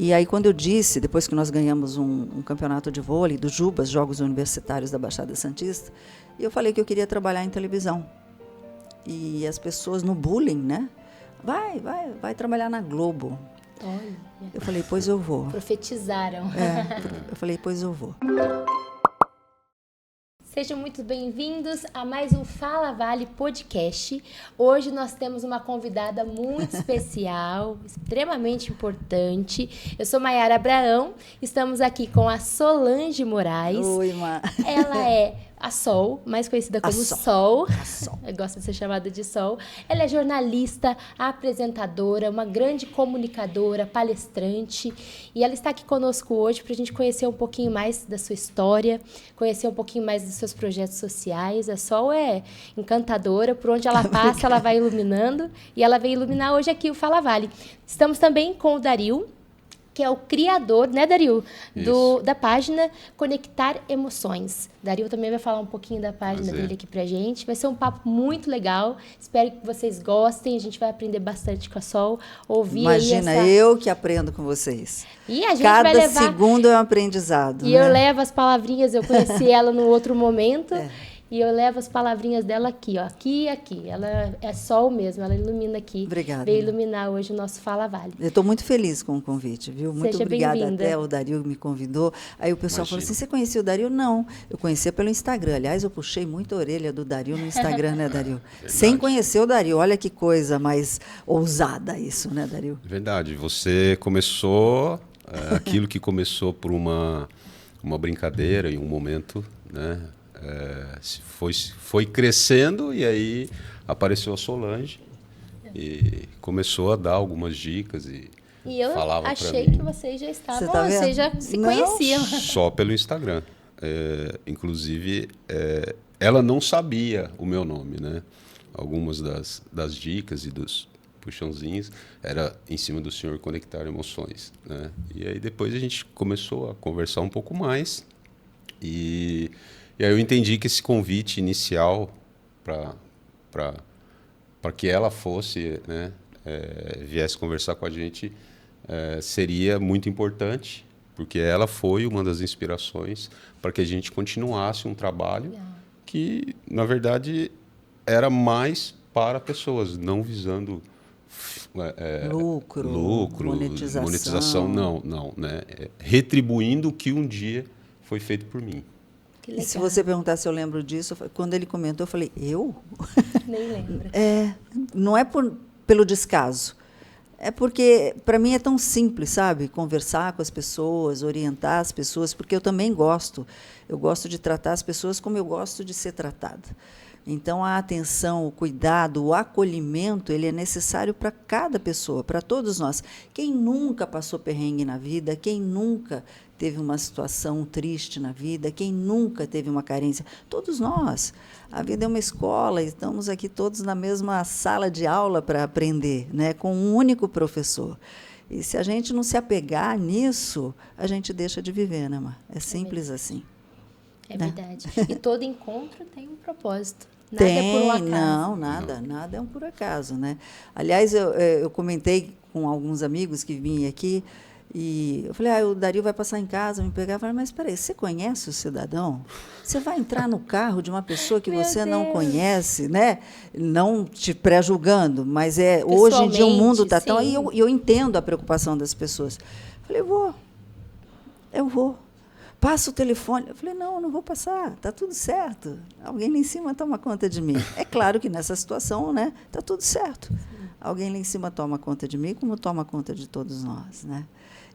E aí, quando eu disse, depois que nós ganhamos um campeonato de vôlei, do JUBAS, Jogos Universitários da Baixada Santista, eu falei que eu queria trabalhar em televisão. E as pessoas no bullying, né? Vai trabalhar na Globo. Olha. Eu falei, pois eu vou. Profetizaram. Eu falei, pois eu vou. Sejam muito bem-vindos a mais um Fala Vale Podcast. Hoje nós temos uma convidada muito especial, extremamente importante. Eu sou Maiara Abraão, estamos aqui com a Solange Moraes. Oi, Má. Ela é a Sol, mais conhecida como Sol. Eu gosto de ser chamada de Sol. Ela é jornalista, apresentadora, uma grande comunicadora, palestrante. E ela está aqui conosco hoje para a gente conhecer um pouquinho mais da sua história, conhecer um pouquinho mais dos seus projetos sociais. A Sol é encantadora, por onde ela passa, ela vai iluminando. E ela veio iluminar hoje aqui o Fala Vale. Estamos também com o Dario, que é o criador, né, Dario? Da página Conectar Emoções. Dario também vai falar um pouquinho da página dele aqui pra gente. Vai ser um papo muito legal. Espero que vocês gostem. A gente vai aprender bastante com a Sol. Imagina, eu que aprendo com vocês. E a gente Cada vai levar... segundo é um aprendizado. E né? eu levo as palavrinhas, eu conheci ela no outro momento. E eu levo as palavrinhas dela aqui, ó. Aqui e aqui. Ela é Sol mesmo, ela ilumina aqui. Obrigada. Veio iluminar hoje o nosso Fala Vale. Eu estou muito feliz com o convite, viu? Muito Seja obrigada. bem-vinda. Até o Dario me convidou. Aí o pessoal falou assim, você conhecia o Dario? Não, eu conhecia pelo Instagram. Aliás, eu puxei muito a orelha do Dario no Instagram, né, Dario? Sem conhecer o Dario. Olha que coisa mais ousada isso, né, Dario? Verdade. Você começou aquilo que começou por uma brincadeira em um momento, né? Foi crescendo e aí apareceu a Solange e começou a dar algumas dicas e falava para mim. E eu achei que vocês já estavam, vocês já se conheciam. Só pelo Instagram. Inclusive, ela não sabia o meu nome, né? Algumas das dicas e dos puxãozinhos era em cima do senhor Conectar Emoções, né? E aí depois a gente começou a conversar um pouco mais e aí eu entendi que esse convite inicial para que ela fosse, né, viesse conversar com a gente, seria muito importante, porque ela foi uma das inspirações para que a gente continuasse um trabalho que, na verdade, era mais para pessoas, não visando lucro, monetização, não, né? Retribuindo o que um dia foi feito por mim. E se você perguntar se eu lembro disso, quando ele comentou, eu falei, eu? Nem lembro. Não é pelo descaso. É porque, para mim, é tão simples, sabe? Conversar com as pessoas, orientar as pessoas, porque eu também gosto. Eu gosto de tratar as pessoas como eu gosto de ser tratada. Então, a atenção, o cuidado, o acolhimento, ele é necessário para cada pessoa, para todos nós. Quem nunca passou perrengue na vida, quem nunca teve uma situação triste na vida, quem nunca teve uma carência, todos nós. A vida é uma escola, estamos aqui todos na mesma sala de aula para aprender, né, com um único professor. E se a gente não se apegar nisso, a gente deixa de viver, né, Mar? É simples assim. É verdade. E todo encontro tem um propósito. Nada é por um acaso. Não, nada é um por acaso, né? Aliás, eu comentei com alguns amigos que vinham aqui e eu falei, o Dario vai passar em casa, me pegar. Eu falei, mas espera aí, você conhece o cidadão? Você vai entrar no carro de uma pessoa que você não conhece, né? Não te pré-julgando, mas hoje em dia o mundo está tão... E eu entendo a preocupação das pessoas. Eu falei, eu vou. Passa o telefone. Eu falei, não vou passar, está tudo certo. Alguém lá em cima toma conta de mim. É claro que nessa situação, né, está tudo certo. Sim. Alguém lá em cima toma conta de mim, como toma conta de todos nós, né?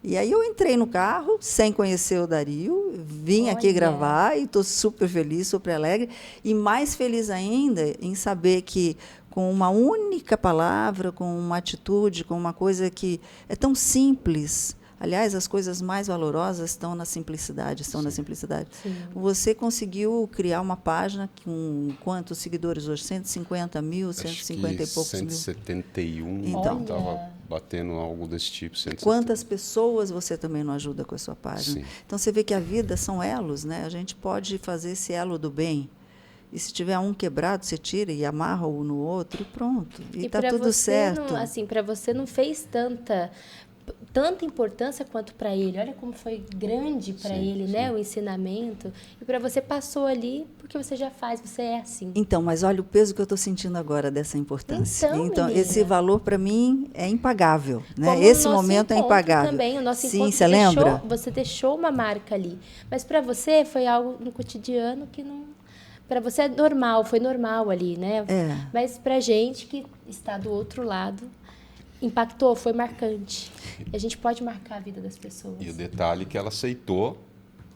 E aí eu entrei no carro, sem conhecer o Dario, vim aqui gravar e estou super feliz, super alegre. E mais feliz ainda em saber que, com uma única palavra, com uma atitude, com uma coisa que é tão simples... Aliás, as coisas mais valorosas estão na simplicidade, na simplicidade. Sim. Você conseguiu criar uma página com quantos seguidores hoje? 150 mil, 150 e poucos 171, mil? Então, estava batendo algo desse tipo. 170. Quantas pessoas você também não ajuda com a sua página? Sim. Então, você vê que a vida são elos, né? A gente pode fazer esse elo do bem. E se tiver um quebrado, você tira e amarra um no outro e pronto. E está tudo certo. Para você não fez tanta... tanta importância quanto para ele. Olha como foi grande para ele, né, o ensinamento. E para você passou ali porque você já faz, você é assim. Então, mas olha o peso que eu estou sentindo agora dessa importância. Então, esse valor para mim é impagável, né? Como Esse o nosso momento é impagável. Também, o nosso Sim, encontro você lembra? Você deixou uma marca ali. Mas para você foi algo no cotidiano que não... Para você é normal, foi normal ali, né? É. Mas para gente que está do outro lado, impactou, foi marcante. E a gente pode marcar a vida das pessoas. E o detalhe é que ela aceitou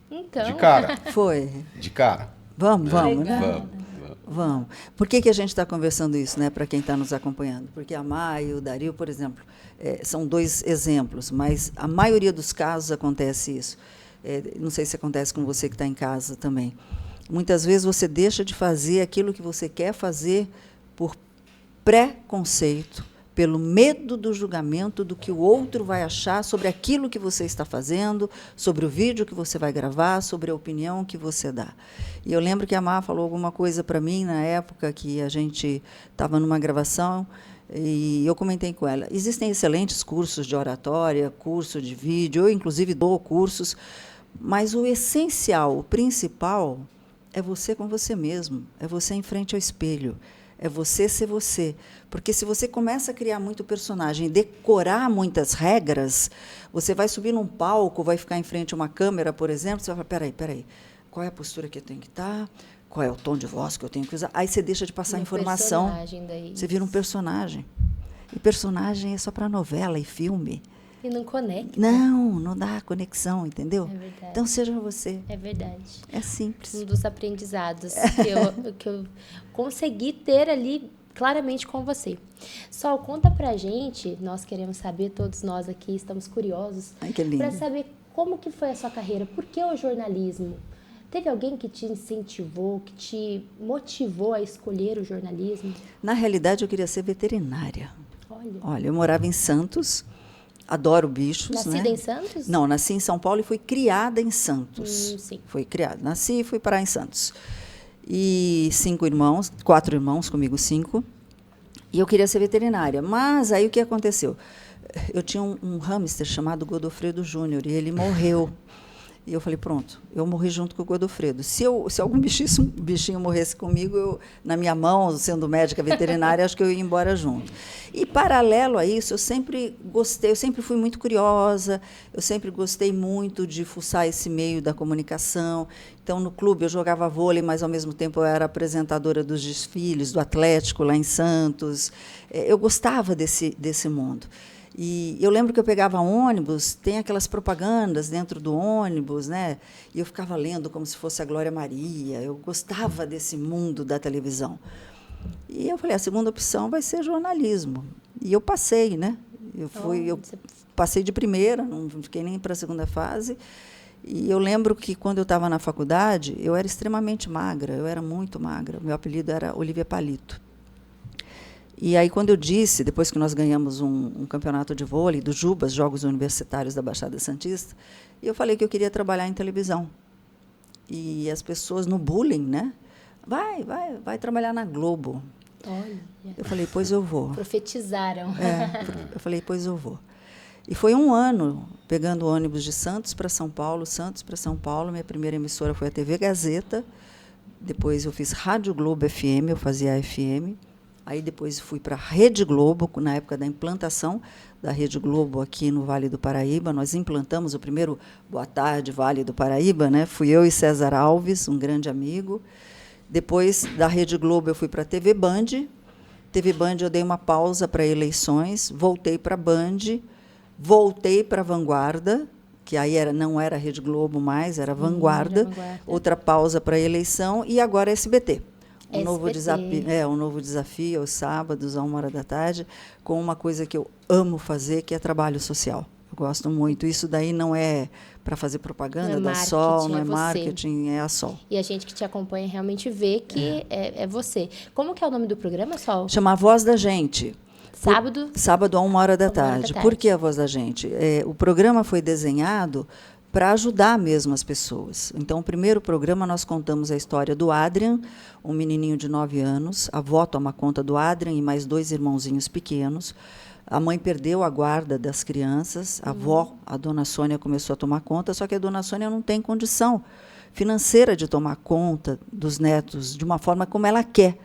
então, de cara. Foi. De cara. Vamos, né? Vamos. Vamos. Por que a gente está conversando isso, né, para quem está nos acompanhando? Porque a Má e o Dario, por exemplo, são 2 exemplos, mas a maioria dos casos acontece isso. Não sei se acontece com você que está em casa também. Muitas vezes você deixa de fazer aquilo que você quer fazer por preconceito, pelo medo do julgamento do que o outro vai achar sobre aquilo que você está fazendo, sobre o vídeo que você vai gravar, sobre a opinião que você dá. E eu lembro que a Má falou alguma coisa para mim na época que a gente estava numa gravação e eu comentei com ela. Existem excelentes cursos de oratória, curso de vídeo, eu inclusive dou cursos, mas o essencial, o principal, é você com você mesmo, é você em frente ao espelho. É você ser você. Porque se você começa a criar muito personagem, decorar muitas regras, você vai subir num palco, vai ficar em frente a uma câmera, por exemplo, você vai falar, peraí, qual é a postura que eu tenho que estar? Qual é o tom de voz que eu tenho que usar? Aí você deixa de passar informação. Daí. Você vira um personagem. E personagem é só para novela e filme. E não conecta. Não dá conexão, entendeu? É verdade. Então, seja você. É verdade. É simples. Um dos aprendizados que eu consegui ter ali claramente com você. Sol, conta pra gente, nós queremos saber, todos nós aqui estamos curiosos, para saber como que foi a sua carreira, por que o jornalismo? Teve alguém que te incentivou, que te motivou a escolher o jornalismo? Na realidade, eu queria ser veterinária. Olha, eu morava em Santos, adoro bichos. Nascida em Santos? Não, nasci em São Paulo e fui criada em Santos. Sim. Fui criada. Nasci e fui parar em Santos. E 4 irmãos, comigo 5. E eu queria ser veterinária. Mas aí o que aconteceu? Eu tinha um hamster chamado Godofredo Júnior e ele morreu. E eu falei, pronto, eu morri junto com o Godofredo. Se algum bichinho morresse comigo, na minha mão, sendo médica veterinária, acho que eu ia embora junto. E, paralelo a isso, eu sempre gostei, eu sempre fui muito curiosa, eu sempre gostei muito de fuçar esse meio da comunicação. Então, no clube, eu jogava vôlei, mas, ao mesmo tempo, eu era apresentadora dos desfiles do Atlético, lá em Santos. Eu gostava desse mundo. E eu lembro que eu pegava ônibus, tem aquelas propagandas dentro do ônibus, né? E eu ficava lendo como se fosse a Glória Maria. Eu gostava desse mundo da televisão. E eu falei, a segunda opção vai ser jornalismo. E eu passei, né? Eu passei de primeira, não fiquei nem para a segunda fase. E eu lembro que, quando eu estava na faculdade, eu era extremamente magra, eu era muito magra. Meu apelido era Olivia Palito. E aí, quando eu disse, depois que nós ganhamos um campeonato de vôlei, do Jubas, Jogos Universitários da Baixada Santista, eu falei que eu queria trabalhar em televisão. E as pessoas, no bullying, né? Vai trabalhar na Globo. Olha. Eu falei, pois eu vou. Profetizaram. Eu falei, pois eu vou. E foi 1 ano pegando ônibus de Santos para São Paulo. Minha primeira emissora foi a TV Gazeta. Depois eu fiz Rádio Globo FM, eu fazia a FM. Aí depois fui para a Rede Globo, na época da implantação da Rede Globo aqui no Vale do Paraíba. Nós implantamos o primeiro Boa Tarde, Vale do Paraíba, né? Fui eu e César Alves, um grande amigo. Depois da Rede Globo, eu fui para a TV Band. TV Band, eu dei uma pausa para eleições, voltei para a Band, voltei para a Vanguarda, que aí não era a Rede Globo mais, era Vanguarda. Outra pausa para a eleição, e agora SBT. Um novo desafio, aos sábados, à 1h, com uma coisa que eu amo fazer, que é trabalho social. Eu gosto muito. Isso daí não é para fazer propaganda da Sol, não é marketing, é a Sol. E a gente que te acompanha realmente vê que é você. Como que é o nome do programa, Sol? Chama A Voz da Gente. Sábado? Sábado, à 1h. Por que A Voz da Gente? O programa foi desenhado para ajudar mesmo as pessoas. Então, o primeiro programa, nós contamos a história do Adrian, um menininho de 9 anos. A avó toma conta do Adrian e mais 2 irmãozinhos pequenos. A mãe perdeu a guarda das crianças, a avó, a dona Sônia, começou a tomar conta, só que a dona Sônia não tem condição financeira de tomar conta dos netos de uma forma como ela quer.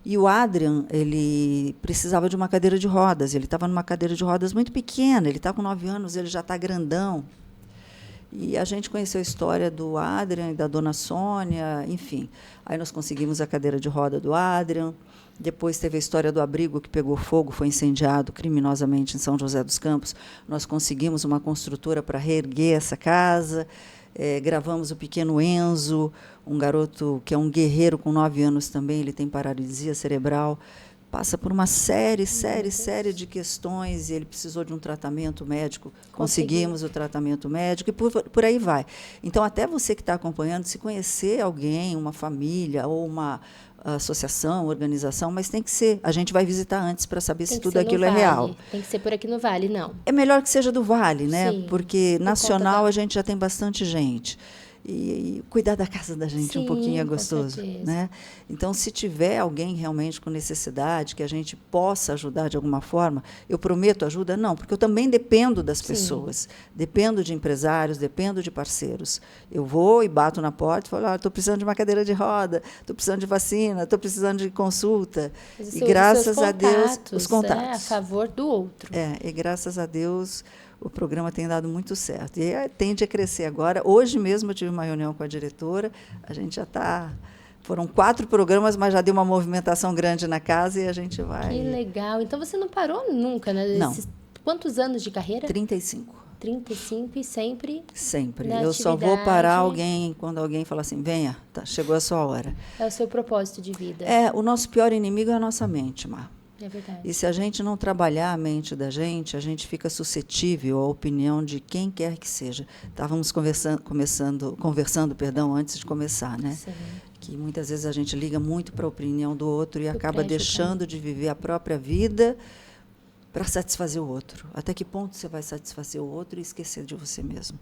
E o Adrian, ele precisava de uma cadeira de rodas. Ele estava numa cadeira de rodas muito pequena, ele está com 9 anos, ele já está grandão. E a gente conheceu a história do Adrian e da dona Sônia, enfim. Aí nós conseguimos a cadeira de roda do Adrian. Depois teve a história do abrigo que pegou fogo, foi incendiado criminosamente em São José dos Campos. Nós conseguimos uma construtora para reerguer essa casa. Gravamos o pequeno Enzo, um garoto que é um guerreiro com 9 anos também, ele tem paralisia cerebral. Passa por uma série de questões e ele precisou de um tratamento médico. Conseguimos o tratamento médico e por aí vai. Então, até você que está acompanhando, se conhecer alguém, uma família ou uma associação, organização, mas tem que ser. A gente vai visitar antes para saber se tudo aquilo é real. Tem que ser por aqui no Vale, não. É melhor que seja do Vale, né? Sim, porque nacional a gente já tem bastante gente. E cuidar da casa da gente um pouquinho é gostoso, né? Então, se tiver alguém realmente com necessidade, que a gente possa ajudar de alguma forma, eu prometo ajuda? Não, porque eu também dependo das pessoas, dependo de empresários, dependo de parceiros. Eu vou e bato na porta e falo, estou precisando de uma cadeira de roda, estou precisando de vacina, estou precisando de consulta. E graças a Deus, os contatos. A favor do outro. E graças a Deus, o programa tem dado muito certo. E tende a crescer agora. Hoje mesmo eu tive uma reunião com a diretora, a gente já está... Foram 4 programas, mas já deu uma movimentação grande na casa e a gente vai... Que legal. Então, você não parou nunca, né? Não. Quantos anos de carreira? 35. 35 e sempre? Sempre. Eu só vou parar alguém quando alguém fala assim, venha, tá, chegou a sua hora. É o seu propósito de vida. O nosso pior inimigo é a nossa mente, Mar. É verdade. E se a gente não trabalhar a mente da gente, a gente fica suscetível à opinião de quem quer que seja. Estávamos conversando, antes de começar, né? Sim. Que muitas vezes a gente liga muito para a opinião do outro e acaba deixando de viver a própria vida para satisfazer o outro. Até que ponto você vai satisfazer o outro e esquecer de você mesmo?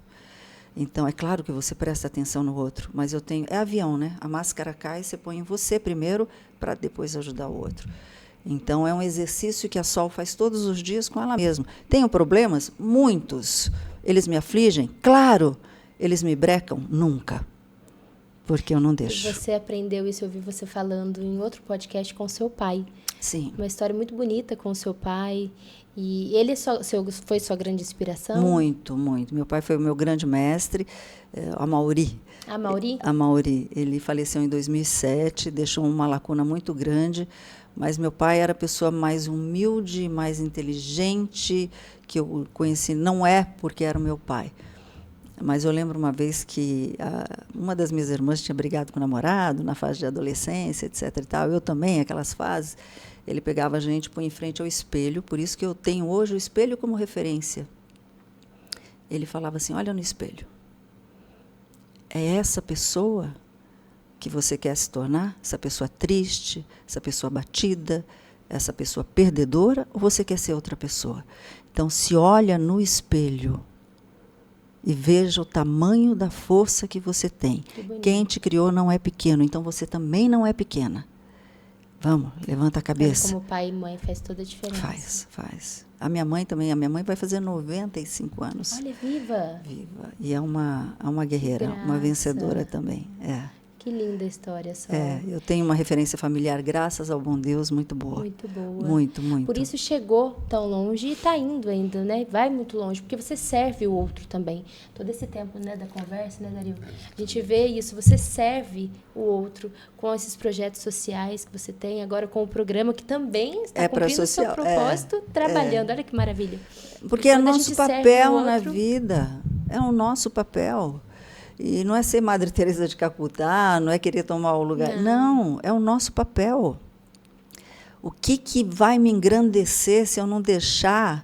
Então, é claro que você presta atenção no outro, mas é avião, né? A máscara cai, você põe em você primeiro para depois ajudar o outro. Então, é um exercício que a Sol faz todos os dias com ela mesma. Tenho problemas? Muitos. Eles me afligem? Claro. Eles me brecam? Nunca. Porque eu não deixo. E você aprendeu isso, eu ouvi você falando em outro podcast com seu pai. Sim. Uma história muito bonita com o seu pai. E ele foi sua grande inspiração? Muito, muito. Meu pai foi o meu grande mestre, a Mauri. A Mauri? A Mauri. Ele faleceu em 2007, deixou uma lacuna muito grande, mas meu pai era a pessoa mais humilde, mais inteligente que eu conheci. Não é porque era o meu pai. Mas eu lembro uma vez que uma das minhas irmãs tinha brigado com o namorado, na fase de adolescência, etc. E tal. Eu também, aquelas fases. Ele pegava a gente e põe em frente ao espelho, por isso que eu tenho hoje o espelho como referência. Ele falava assim, olha no espelho. É essa pessoa que você quer se tornar? Essa pessoa triste, essa pessoa abatida, essa pessoa perdedora, ou você quer ser outra pessoa? Então, se olha no espelho e veja o tamanho da força que você tem. Quem te criou não é pequeno, então você também não é pequena. Vamos, levanta a cabeça. Como pai e mãe faz toda a diferença. Faz. A minha mãe também. A minha mãe vai fazer 95 anos. Olha, viva! Viva. E é uma guerreira, uma vencedora também. Que linda história, Sol. Eu tenho uma referência familiar, graças ao bom Deus, muito boa. Muito boa. Muito, muito. Por isso chegou tão longe e está indo ainda, né? Vai muito longe, porque você serve o outro também. Todo esse tempo, né, da conversa, né, Dario? A gente vê isso, você serve o outro com esses projetos sociais que você tem, agora com o programa que também está cumprindo o seu propósito, trabalhando. Olha que maravilha. Porque é o nosso papel na vida. É o nosso papel. E não é ser Madre Teresa de Calcutá, não é querer tomar o lugar. Não, é o nosso papel. O que vai me engrandecer se eu não deixar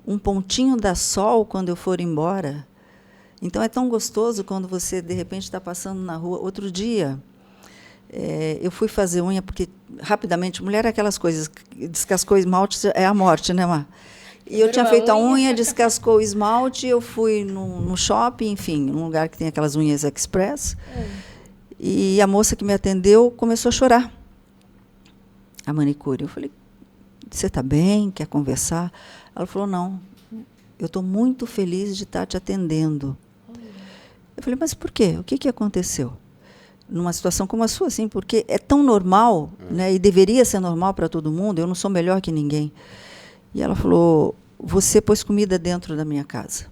um pontinho da Sol quando eu for embora? Então, é tão gostoso quando você, de repente, está passando na rua. Outro dia, eu fui fazer unha, porque, rapidamente, mulher é aquelas coisas, descascou esmalte, é a morte, né, Mar? E eu tinha feito a unha, descascou o esmalte, eu fui no shopping, enfim, num lugar que tem aquelas unhas express, e a moça que me atendeu começou a chorar, a manicure. Eu falei, Você está bem? Quer conversar? Ela falou, não, eu estou muito feliz de estar te atendendo. Eu falei, mas por quê? O que aconteceu? Numa situação como a sua, assim, porque é tão normal, né, e deveria ser normal para todo mundo, eu não sou melhor que ninguém. E ela falou, você pôs comida dentro da minha casa.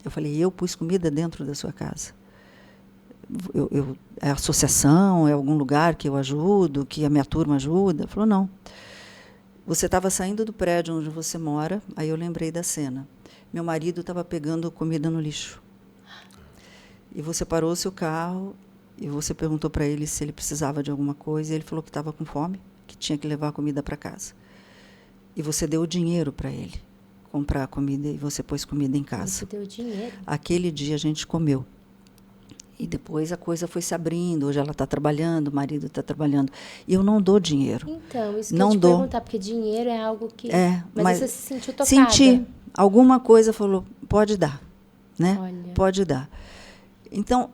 Eu falei, eu pus comida dentro da sua casa? É associação, é algum lugar que eu ajudo, que a minha turma ajuda? Ela falou, não. Você estava saindo do prédio onde você mora, aí eu lembrei da cena. Meu marido estava pegando comida no lixo. E você parou o seu carro e você perguntou para ele se ele precisava de alguma coisa, e ele falou que estava com fome, que tinha que levar a comida para casa. E você deu o dinheiro para ele comprar a comida e você pôs comida em casa. Você deu dinheiro? Aquele dia a gente comeu. E depois a coisa foi se abrindo. Hoje ela está trabalhando, o marido está trabalhando. E eu não dou dinheiro. Então, isso que não eu te dou. perguntar, porque dinheiro é algo que... Mas você se sentiu tocada? Senti. Alguma coisa falou, pode dar. Né? Olha. Pode dar. Então,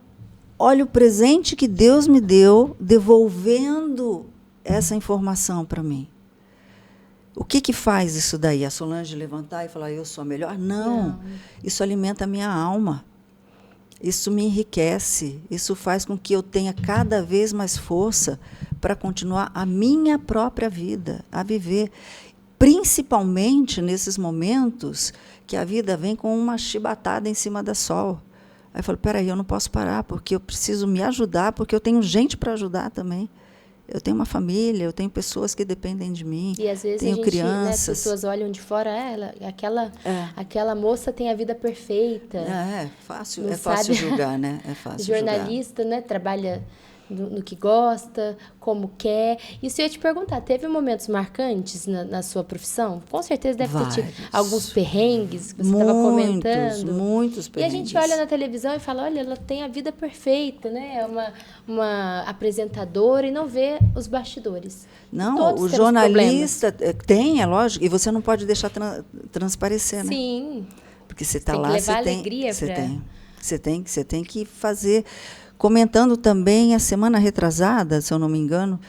olha o presente que Deus me deu, devolvendo essa informação para mim. O que faz isso daí? A Solange levantar e falar, eu sou a melhor? Não. Isso alimenta a minha alma. Isso me enriquece, isso faz com que eu tenha cada vez mais força para continuar a minha própria vida, a viver. Principalmente nesses momentos que a vida vem com uma chibatada em cima da sol. Aí eu falo, peraí, eu não posso parar, porque eu preciso me ajudar, porque eu tenho gente para ajudar também. Eu tenho uma família, eu tenho pessoas que dependem de mim. E às vezes tenho crianças. Né, as pessoas olham de fora, aquela moça tem a vida perfeita. É fácil julgar, né? É fácil jornalista, julgar. Né? Trabalha no que gosta, como quer. E se eu ia te perguntar, teve momentos marcantes na sua profissão? Com certeza deve ter tido alguns perrengues que você estava comentando. Muitos perrengues. E a gente olha na televisão e fala, olha, ela tem a vida perfeita, né? É uma apresentadora e não vê os bastidores. Não, todos o jornalista tem, é lógico, e você não pode deixar transparecer, né? Sim. Porque você está lá, levar alegria você tem que fazer. Comentando também a semana retrasada, se eu não me engano,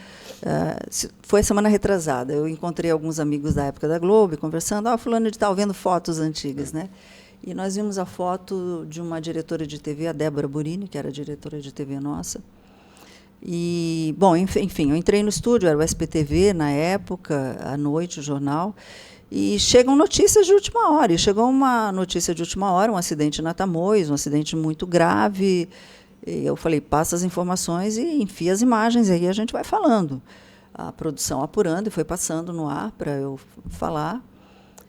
foi a semana retrasada, eu encontrei alguns amigos da época da Globo, conversando, fulano de tal, vendo fotos antigas, né? E nós vimos a foto de uma diretora de TV, a Débora Burini, que era diretora de TV nossa. E, bom, enfim, eu entrei no estúdio, era o SPTV na época, à noite, o jornal, e chegam notícias de última hora. E chegou uma notícia de última hora, um acidente na Tamoios, um acidente muito grave. E eu falei, passa as informações e enfia as imagens, e aí a gente vai falando. A produção apurando, e foi passando no ar para eu falar.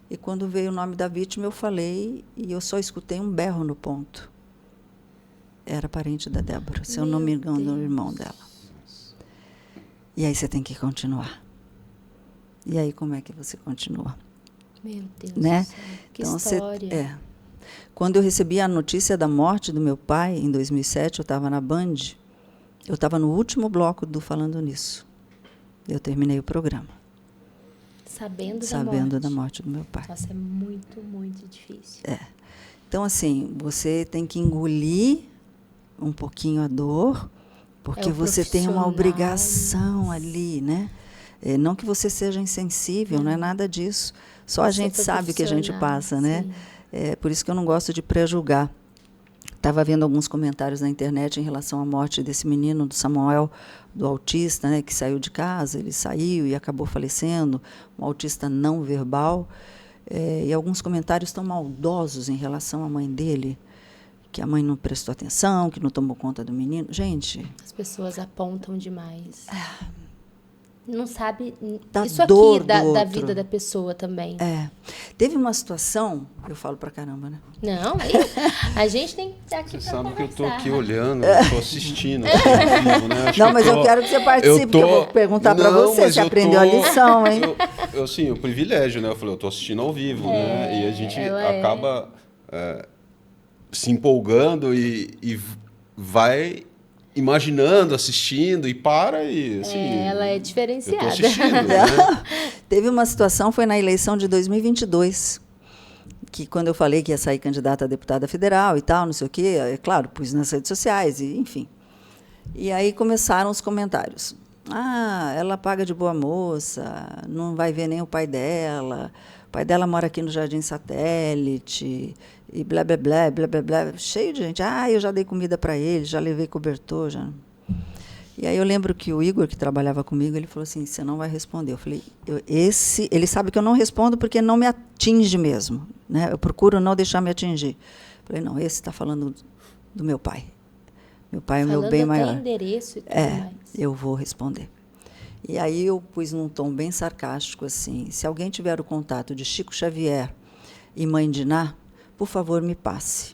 E quando veio o nome da vítima, eu falei, e eu só escutei um berro no ponto. Era parente da Débora, se eu não me engano, o irmão dela. E aí você tem que continuar. E aí como é que você continua? Meu Deus, né? Que então, história. Quando eu recebi a notícia da morte do meu pai, em 2007, eu estava na Band, eu estava no último bloco do Falando Nisso. Eu terminei o programa. Sabendo da morte do meu pai. Nossa, é muito, muito difícil. Então, assim, você tem que engolir um pouquinho a dor, porque você tem uma obrigação ali, né? Não que você seja insensível, não é nada disso. Só a gente sabe o que a gente passa, né? Por isso que eu não gosto de pré-julgar. Estava vendo alguns comentários na internet em relação à morte desse menino, do Samuel, do autista, né, que saiu de casa, ele saiu e acabou falecendo, um autista não verbal. E alguns comentários tão maldosos em relação à mãe dele, que a mãe não prestou atenção, que não tomou conta do menino. Gente... As pessoas apontam demais. Não sabe isso dor aqui da vida da pessoa também. Teve uma situação, eu falo pra caramba, né? Não, a gente tem que estar aqui. Você sabe que eu tô aqui olhando, eu tô assistindo aqui ao vivo, né? Não, mas eu quero que você participe, porque eu vou perguntar pra você se aprendeu a lição, hein? Assim, o privilégio, né? Eu falei, eu tô assistindo ao vivo, né? E a gente acaba se empolgando e vai imaginando, assistindo, e para e, assim... ela é diferenciada. Eu tô assistindo, né? Teve uma situação, foi na eleição de 2022, que quando eu falei que ia sair candidata a deputada federal e tal, não sei o quê, claro, pus nas redes sociais, e, enfim. E aí começaram os comentários. Ah, ela paga de boa moça, não vai ver nem o pai dela. O pai dela mora aqui no Jardim Satélite, e blá, blá, blá, blá, blá, blá. Cheio de gente. Ah, eu já dei comida para ele, já levei cobertor, já. E aí eu lembro que o Igor, que trabalhava comigo, ele falou assim, você não vai responder. Eu falei, ele sabe que eu não respondo porque não me atinge mesmo. Né? Eu procuro não deixar me atingir. Eu falei, não, esse está falando do meu pai. Meu pai é o meu bem maior. Falando até endereço e tudo mais. Eu vou responder. E aí eu pus num tom bem sarcástico assim, se alguém tiver o contato de Chico Xavier e Mãe Diná, por favor, me passe.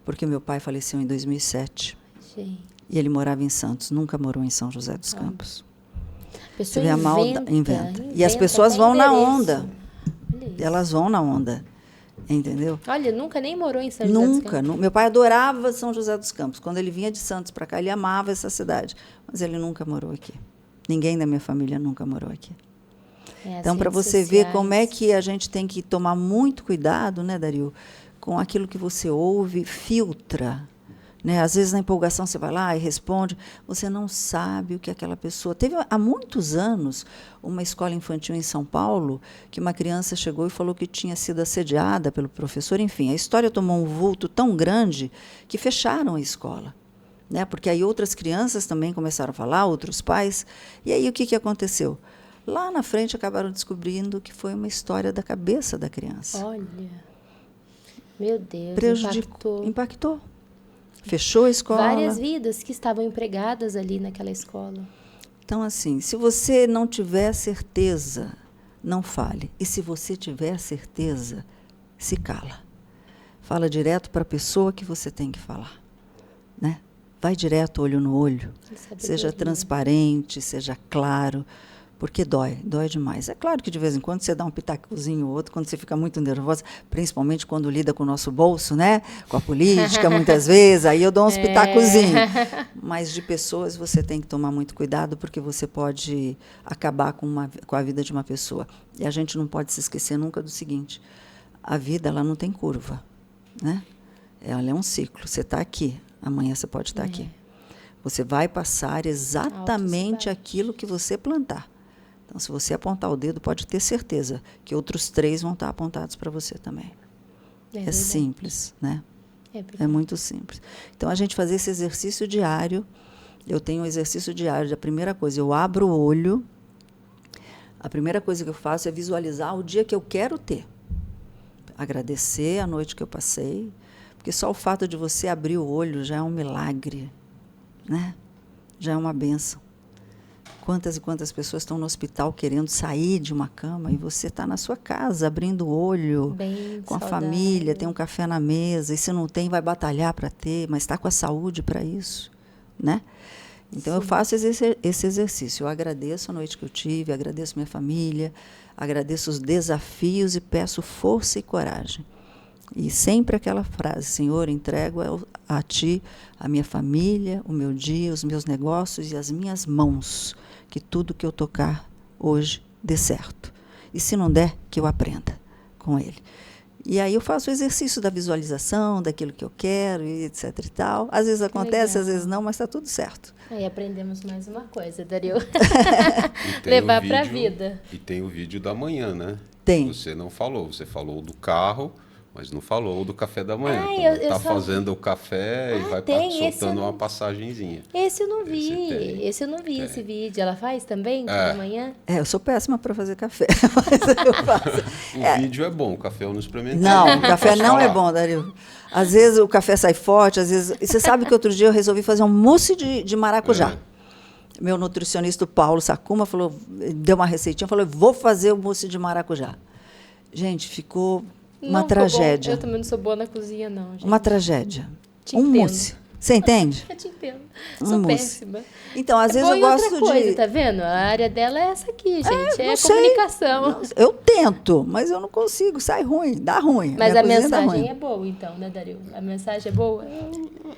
Porque meu pai faleceu em 2007. Gente. E ele morava em Santos, nunca morou em São José dos Campos. A pessoa inventa. E as pessoas vão na onda. Elas vão na onda. Entendeu? Olha, nunca nem morou em São José dos Campos. Nunca. Meu pai adorava São José dos Campos. Quando ele vinha de Santos para cá, ele amava essa cidade. Mas ele nunca morou aqui. Ninguém da minha família nunca morou aqui. Então, para você ver como é que a gente tem que tomar muito cuidado, né, Dario, com aquilo que você ouve, filtra. Né? Às vezes, na empolgação, você vai lá e responde, você não sabe o que aquela pessoa... Teve, há muitos anos, uma escola infantil em São Paulo, que uma criança chegou e falou que tinha sido assediada pelo professor. Enfim, a história tomou um vulto tão grande que fecharam a escola. Né? Porque aí outras crianças também começaram a falar, outros pais. E aí, o que aconteceu? Lá na frente, acabaram descobrindo que foi uma história da cabeça da criança. Olha, meu Deus, impactou. Fechou a escola. Várias vidas que estavam empregadas ali naquela escola. Então, assim, se você não tiver certeza, não fale. E se você tiver certeza, se cala. Fala direto para a pessoa que você tem que falar. Né? Vai direto, olho no olho. Seja transparente, seja claro. Porque dói demais. É claro que de vez em quando você dá um pitacozinho ou outro, quando você fica muito nervosa, principalmente quando lida com o nosso bolso, né? Com a política, muitas vezes, aí eu dou uns pitacozinhos. Mas de pessoas você tem que tomar muito cuidado, porque você pode acabar com a vida de uma pessoa. E a gente não pode se esquecer nunca do seguinte, a vida ela não tem curva. Né? Ela é um ciclo. Você está aqui, amanhã você pode estar aqui. Você vai passar exatamente aquilo que você plantar. Então, se você apontar o dedo, pode ter certeza que outros 3 vão estar apontados para você também. É simples, né? É muito simples. Então, a gente fazer esse exercício diário, eu tenho um exercício diário da primeira coisa, eu abro o olho, a primeira coisa que eu faço é visualizar o dia que eu quero ter. Agradecer a noite que eu passei, porque só o fato de você abrir o olho já é um milagre, né? Já é uma bênção. Quantas e quantas pessoas estão no hospital querendo sair de uma cama e você está na sua casa, abrindo o olho, bem com saudável. A família, tem um café na mesa, e se não tem, vai batalhar para ter, mas está com a saúde para isso. Né? Então, eu faço esse exercício. Eu agradeço a noite que eu tive, agradeço minha família, agradeço os desafios e peço força e coragem. E sempre aquela frase, Senhor, entrego a Ti a minha família, o meu dia, os meus negócios e as minhas mãos, que tudo que eu tocar hoje dê certo. E se não der, que eu aprenda com Ele. E aí eu faço o exercício da visualização, daquilo que eu quero, e etc e tal. Às vezes acontece, às vezes não, mas está tudo certo. Aí aprendemos mais uma coisa, Dario. Levar para a vida. E tem o vídeo da manhã, né? Tem. Você não falou, você falou do carro, mas não falou do café da manhã. Eu tá fazendo o café e vai soltando uma passagenzinha. Esse eu não vi. Esse eu não vi, esse vídeo. Ela faz também, da manhã? Eu sou péssima para fazer café, mas eu faço. O vídeo é bom, o café eu não experimentei. Não, o café não é bom, Dario. Às vezes o café sai forte, às vezes... E você sabe que outro dia eu resolvi fazer um mousse de maracujá. Meu nutricionista, o Paulo Sacuma, deu uma receitinha, falou, vou fazer o mousse de maracujá. Gente, ficou... Uma tragédia. Eu também não sou boa na cozinha, não, gente. Uma tragédia. Mousse. Você entende? Eu te entendo. Sou péssima. Então, às vezes eu gosto outra coisa, tá vendo? A área dela é essa aqui, gente. É comunicação. Eu tento, mas eu não consigo. Sai ruim, dá ruim. Mas a mensagem é boa, então, né, Dario? A mensagem é boa?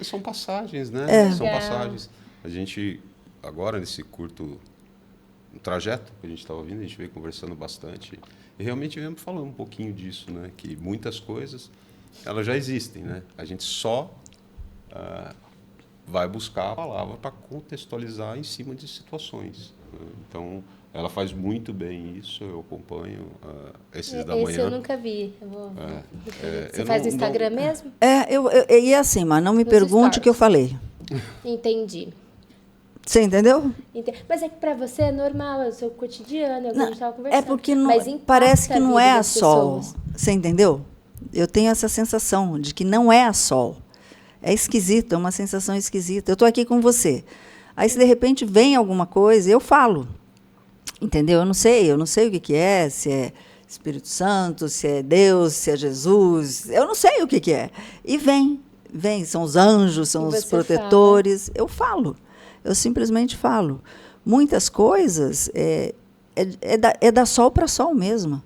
São passagens, né? São passagens. A gente, agora, nesse curto trajeto que a gente estava ouvindo, a gente veio conversando bastante. E realmente viemos falando um pouquinho disso, né? Que muitas coisas, elas já existem, né? A gente só vai buscar a palavra para contextualizar em cima de situações. Então, ela faz muito bem isso, eu acompanho esses da manhã. Esse eu nunca vi. Você eu faz no não- Instagram mesmo? E assim, mas não me Nos pergunte o que eu falei. Entendi. Você entendeu? Mas é que para você é normal, é o seu cotidiano, é o que a gente estava conversando. É porque não, Mas impacta parece que não vida é a das Sol. pessoas. Você entendeu? Eu tenho essa sensação de que não é a Sol. É esquisito, é uma sensação esquisita. Eu estou aqui com você. Aí, se de repente vem alguma coisa, eu falo. Entendeu? Eu não sei o que é, se é Espírito Santo, se é Deus, se é Jesus. Eu não sei o que é. E vem, são os anjos, são os protetores. Eu falo. Eu simplesmente falo. Muitas coisas é da Sol para Sol mesmo.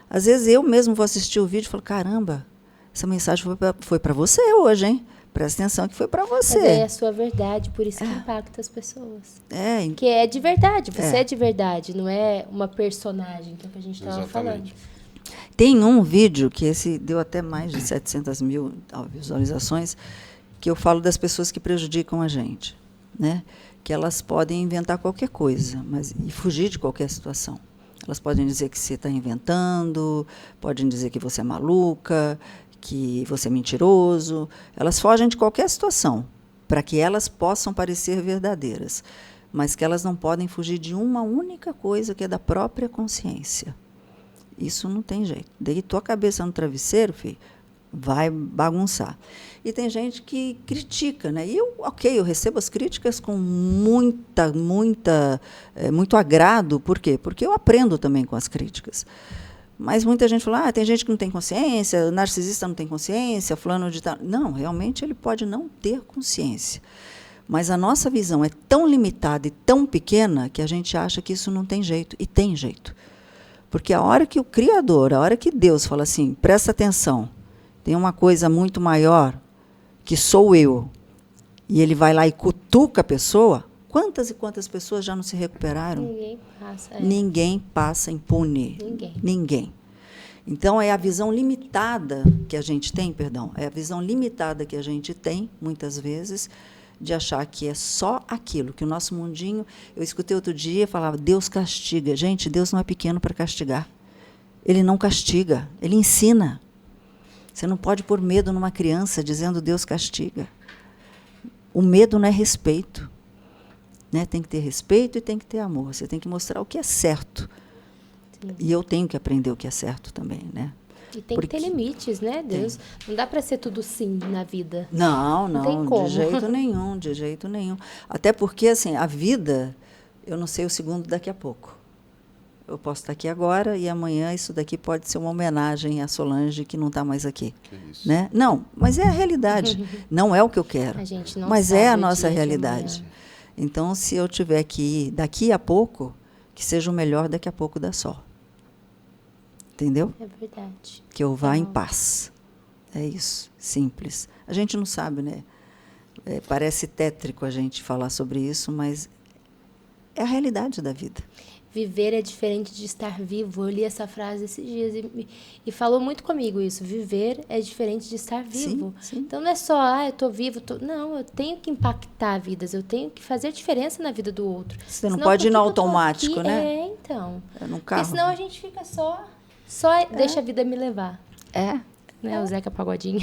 Às vezes eu mesmo vou assistir o vídeo e falo, caramba, essa mensagem foi para você hoje, hein? Presta atenção que foi para você. Mas é a sua verdade, por isso que impacta as pessoas. Que é de verdade, você é de verdade, não é uma personagem, que é o que a gente estava falando. Tem um vídeo, que esse deu até mais de 700 mil visualizações, que eu falo das pessoas que prejudicam a gente, né? Que elas podem inventar qualquer coisa e fugir de qualquer situação. Elas podem dizer que você está inventando, podem dizer que você é maluca, que você é mentiroso. Elas fogem de qualquer situação para que elas possam parecer verdadeiras, mas que elas não podem fugir de uma única coisa, que é da própria consciência. Isso não tem jeito. Deitou a cabeça no travesseiro, filho, vai bagunçar. E tem gente que critica, né? E eu recebo as críticas com muito agrado. Por quê? Porque eu aprendo também com as críticas. Mas muita gente fala, tem gente que não tem consciência, o narcisista não tem consciência, fulano de tal. Não, realmente ele pode não ter consciência. Mas a nossa visão é tão limitada e tão pequena que a gente acha que isso não tem jeito. E tem jeito. Porque a hora que o Criador, a hora que Deus fala assim, presta atenção, tem uma coisa muito maior, que sou eu, e ele vai lá e cutuca a pessoa, quantas e quantas pessoas já não se recuperaram? Ninguém passa. Ninguém passa impune. Ninguém. Então, é a visão limitada que a gente tem, é a visão limitada que a gente tem, muitas vezes, de achar que é só aquilo, que o nosso mundinho... Eu escutei outro dia, falava, Deus castiga. Gente, Deus não é pequeno para castigar. Ele não castiga, ele ensina. Você não pode pôr medo numa criança dizendo Deus castiga. O medo não é respeito. Né? Tem que ter respeito e tem que ter amor. Você tem que mostrar o que é certo. Sim. E eu tenho que aprender o que é certo também, né? E tem que ter limites, né, Deus? Não dá para ser tudo sim na vida. Não tem como. De jeito nenhum. Até porque, assim, a vida, eu não sei o segundo daqui a pouco. Eu posso estar aqui agora e amanhã isso daqui pode ser uma homenagem à Solange, que não está mais aqui. Né? Não, mas é a realidade. Não é o que eu quero. A gente não mas sabe é a nossa realidade. Então, se eu tiver que ir daqui a pouco, que seja o melhor daqui a pouco da Sol. Entendeu? É verdade. Que eu vá em paz. É isso, simples. A gente não sabe, né? Parece tétrico a gente falar sobre isso, mas é a realidade da vida. Viver é diferente de estar vivo. Eu li essa frase esses dias e falou muito comigo isso. Viver é diferente de estar vivo. Sim. Então, não é só, eu estou vivo. Não, eu tenho que impactar vidas. Eu tenho que fazer diferença na vida do outro. Você não pode ir no automático, né? Então. No carro. Porque senão a gente fica só deixa a vida me levar. Né? O Zeca Pagodinho.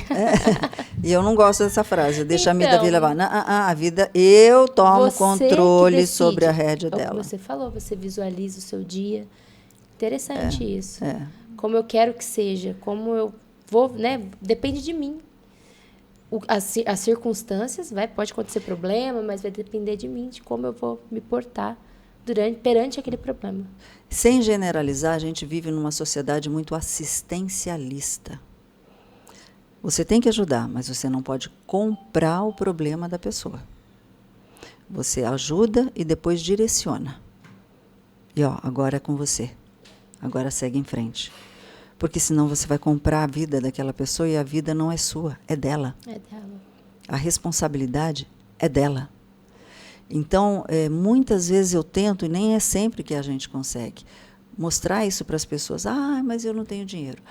E eu não gosto dessa frase, deixa a vida me levar. Não, a vida, eu tomo controle sobre a rédea dela. Como você falou, você visualiza o seu dia. Interessante isso. Como eu quero que seja, como eu vou, né? Depende de mim. As circunstâncias, pode acontecer problema, mas vai depender de mim, de como eu vou me portar perante aquele problema. Sem generalizar, a gente vive numa sociedade muito assistencialista. Você tem que ajudar, mas você não pode comprar o problema da pessoa. Você ajuda e depois direciona. E agora é com você. Agora segue em frente. Porque senão você vai comprar a vida daquela pessoa e a vida não é sua, é dela. É dela. A responsabilidade é dela. Então, muitas vezes eu tento, e nem é sempre que a gente consegue, mostrar isso para as pessoas. Mas eu não tenho dinheiro.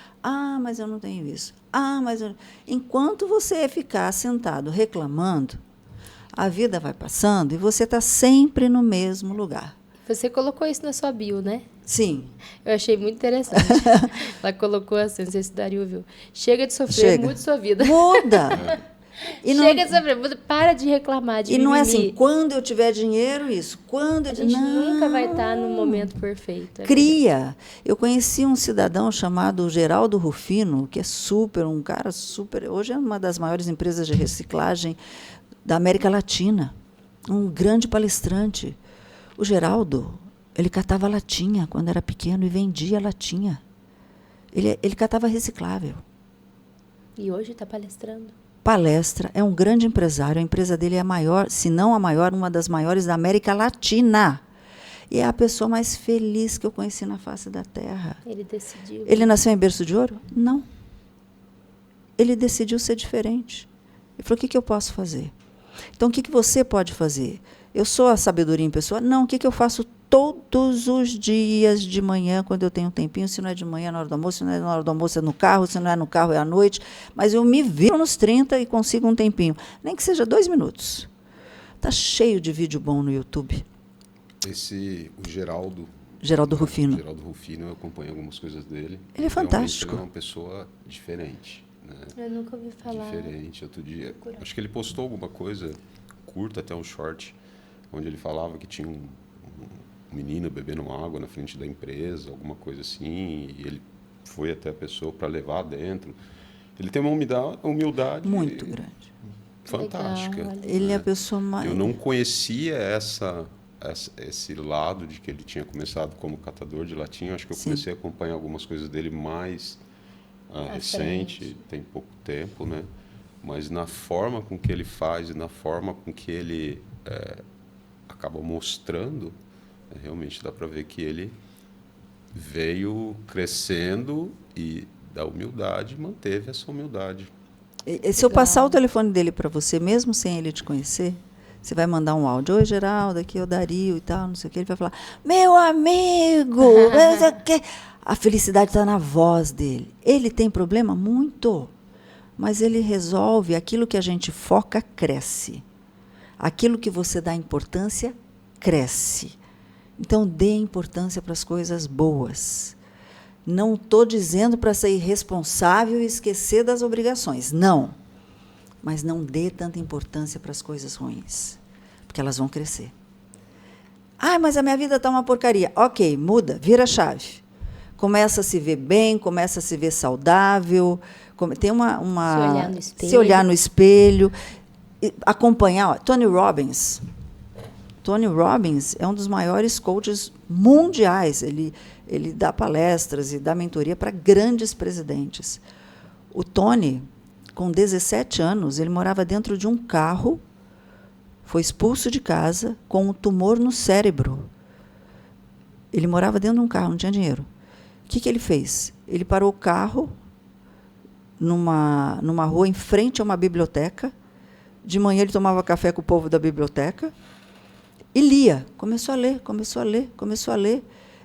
Mas eu não tenho isso. Enquanto você ficar sentado reclamando, A vida vai passando e você está sempre no mesmo lugar. Você colocou isso na sua bio, né? Sim. Eu achei muito interessante. Ela colocou assim, não sei se o Dario viu. Chega de sofrer, mude sua vida. Muda! E Chega de sofrer, para de reclamar, de E mimimi. não é assim, quando eu tiver dinheiro, isso. Quando A gente nunca vai estar no momento perfeito. Cria. Eu conheci um cidadão chamado Geraldo Rufino, que é um cara super... Hoje é uma das maiores empresas de reciclagem da América Latina. Um grande palestrante. O Geraldo, ele catava latinha quando era pequeno e vendia latinha. Ele catava reciclável. E hoje está palestrando. Palestra, é um grande empresário. A empresa dele é a maior, se não a maior, uma das maiores da América Latina. E é a pessoa mais feliz que eu conheci na face da Terra. Ele decidiu. Ele nasceu em berço de ouro? Não. Ele decidiu ser diferente. Ele falou, o que eu posso fazer? Então, o que você pode fazer? Eu sou a sabedoria em pessoa? Não, o que eu faço todos os dias de manhã, quando eu tenho um tempinho, se não é de manhã, na hora do almoço, se não é na hora do almoço, é no carro, se não é no carro, é à noite, mas eu me viro nos 30 e consigo um tempinho, nem que seja 2 minutos. Está cheio de vídeo bom no YouTube. O Geraldo Rufino. Geraldo Rufino, eu acompanho algumas coisas dele. Ele é fantástico. Ele é uma pessoa diferente. Né? Eu nunca ouvi falar. Diferente. Outro dia, acho que ele postou alguma coisa curta, até um short, onde ele falava que tinha um menino bebendo água na frente da empresa, alguma coisa assim, e ele foi até a pessoa para levar dentro. Ele tem uma humildade muito grande. Fantástica. Legal, ele é a pessoa mais... Eu não conhecia esse lado de que ele tinha começado como catador de latinha. Acho que eu comecei a acompanhar algumas coisas dele mais recente, tem pouco tempo, né? Mas na forma com que ele faz e na forma com que ele acaba mostrando, realmente dá para ver que ele veio crescendo e da humildade manteve essa humildade. E se eu passar o telefone dele para você, mesmo sem ele te conhecer, você vai mandar um áudio. Oi, Geraldo, aqui é o Dario e tal, não sei o quê. Ele vai falar, meu amigo, não sei o quê. A felicidade está na voz dele. Ele tem problema? Muito. Mas ele resolve. Aquilo que a gente foca, cresce. Aquilo que você dá importância, cresce. Então, dê importância para as coisas boas. Não estou dizendo para ser irresponsável e esquecer das obrigações. Não. Mas não dê tanta importância para as coisas ruins, porque elas vão crescer. Ah, mas a minha vida está uma porcaria. Ok, muda, vira a chave. Começa a se ver bem, começa a se ver saudável. Tem se olhar no espelho. Acompanhar. Ó, Tony Robbins. Tony Robbins é um dos maiores coaches mundiais. Ele dá palestras e dá mentoria para grandes presidentes. O Tony, com 17 anos, ele morava dentro de um carro, foi expulso de casa com um tumor no cérebro. Ele morava dentro de um carro, não tinha dinheiro. O que ele fez? Ele parou o carro numa rua em frente a uma biblioteca. De manhã ele tomava café com o povo da biblioteca e lia. Começou a ler.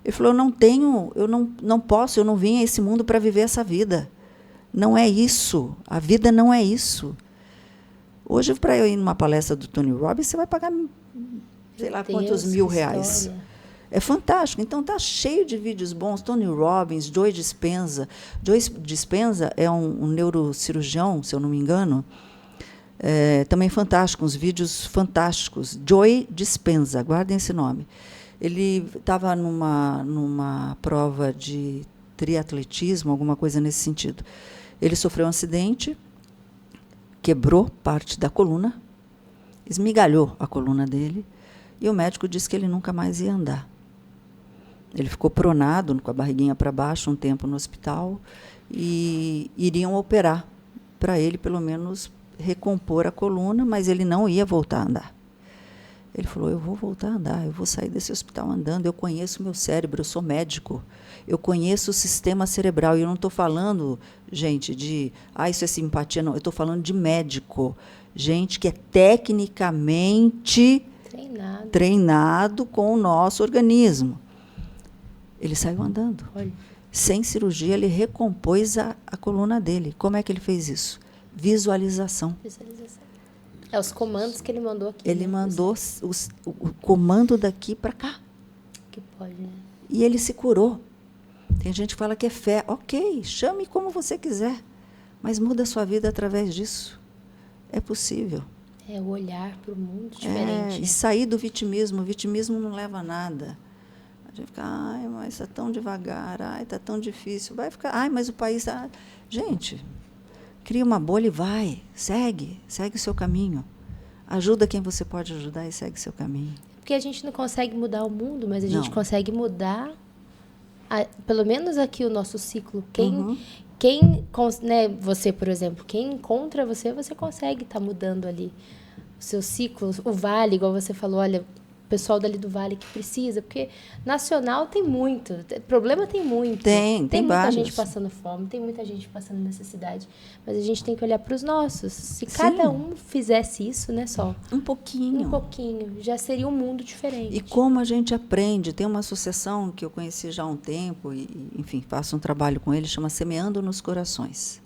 Ele falou, eu não posso, eu não vim a esse mundo para viver essa vida. Não é isso. A vida não é isso. Hoje, para eu ir numa palestra do Tony Robbins, você vai pagar, sei lá quantos R$1.000. É fantástico. Então, está cheio de vídeos bons. Tony Robbins, Joe Dispenza. Joe Dispenza é um neurocirurgião, se eu não me engano. Também fantástico, uns vídeos fantásticos. Joe Dispenza, guardem esse nome. Ele estava numa prova de triatletismo, alguma coisa nesse sentido. Ele sofreu um acidente, quebrou parte da coluna, esmigalhou a coluna dele, e o médico disse que ele nunca mais ia andar. Ele ficou pronado, com a barriguinha para baixo, um tempo no hospital, e iriam operar para ele, pelo menos, recompor a coluna, mas ele não ia voltar a andar. Ele falou, eu vou voltar a andar, eu vou sair desse hospital andando, eu conheço o meu cérebro, eu sou médico, eu conheço o sistema cerebral, e eu não estou falando, gente, de, isso é simpatia, não, eu estou falando de médico, gente que é tecnicamente treinado com o nosso organismo. Ele saiu andando. Olha. Sem cirurgia, ele recompôs a coluna dele. Como é que ele fez isso? Visualização. Os comandos que ele mandou aqui. Ele né? mandou o comando daqui para cá. Que pode, né? E ele se curou. Tem gente que fala que é fé. Ok, chame como você quiser, mas muda a sua vida através disso. É possível. É o olhar para o mundo diferente. E sair do vitimismo. O vitimismo não leva a nada. A gente fica, ai, mas está tão devagar, ai, está tão difícil. Vai ficar, ai, mas o país está... Gente, cria uma bolha e vai. Segue o seu caminho. Ajuda quem você pode ajudar e segue seu caminho. Porque a gente não consegue mudar o mundo, mas a gente consegue mudar, pelo menos aqui, o nosso ciclo. Né, você, por exemplo, quem encontra você, você consegue estar mudando ali os seus ciclos. O Vale, igual você falou, olha, o pessoal dali do Vale que precisa, porque nacional tem muito, problema tem muito. Tem muita vários. gente passando fome, tem muita gente passando necessidade, mas a gente tem que olhar para os nossos. Se cada um fizesse isso, né, Sol? Um pouquinho, já seria um mundo diferente. E como a gente aprende, tem uma associação que eu conheci já há um tempo, e, enfim, faço um trabalho com ele, chama Semeando nos Corações,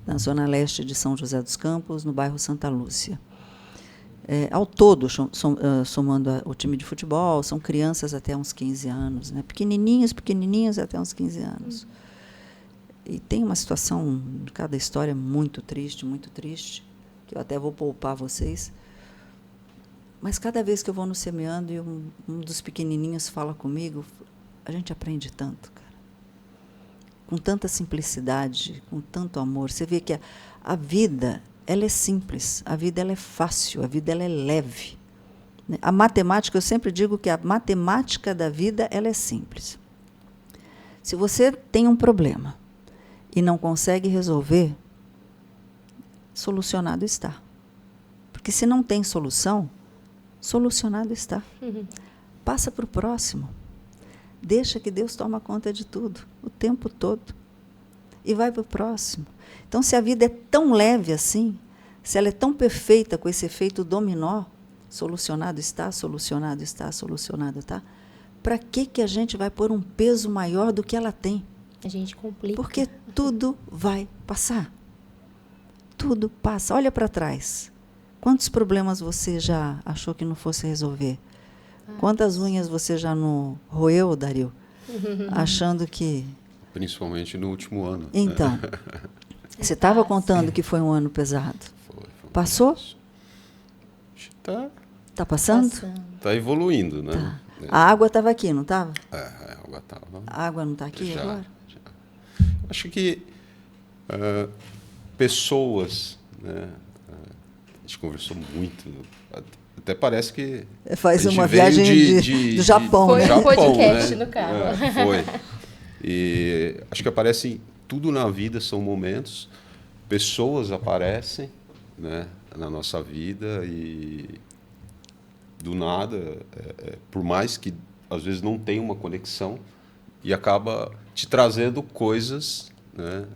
na zona leste de São José dos Campos, no bairro Santa Lúcia. Ao todo, somando o time de futebol, são crianças até uns 15 anos, né? Pequenininhos até uns 15 anos. E tem uma situação, cada história muito triste, que eu até vou poupar vocês. Mas cada vez que eu vou no Semeando e um dos pequenininhos fala comigo, a gente aprende tanto, cara. Com tanta simplicidade, com tanto amor. Você vê que a vida... ela é simples, a vida ela é fácil, a vida ela é leve. A matemática, eu sempre digo que a matemática da vida ela é simples. Se você tem um problema e não consegue resolver, solucionado está. Porque se não tem solução, solucionado está. Passa para o próximo. Deixa que Deus toma conta de tudo, o tempo todo. E vai para o próximo. Então, se a vida é tão leve assim, se ela é tão perfeita com esse efeito dominó, solucionado está, para que a gente vai pôr um peso maior do que ela tem? A gente complica. Porque tudo vai passar. Tudo passa. Olha para trás. Quantos problemas você já achou que não fosse resolver? Quantas unhas você já não roeu, Dario? Achando que... Principalmente no último ano. Então, né? Você estava contando que foi um ano pesado. Foi Passou? Está passando? Está evoluindo, né? Tá. A água estava aqui, não estava? A água estava. A água não está aqui já, agora? Já. Acho que pessoas, né? A gente conversou muito. Até parece que faz uma viagem do Japão. Foi né? um podcast, né? No carro. Foi. E acho que aparece tudo na vida, são momentos. Pessoas aparecem, né, na nossa vida e do nada, por mais que às vezes não tenha uma conexão, e acaba te trazendo coisas, né,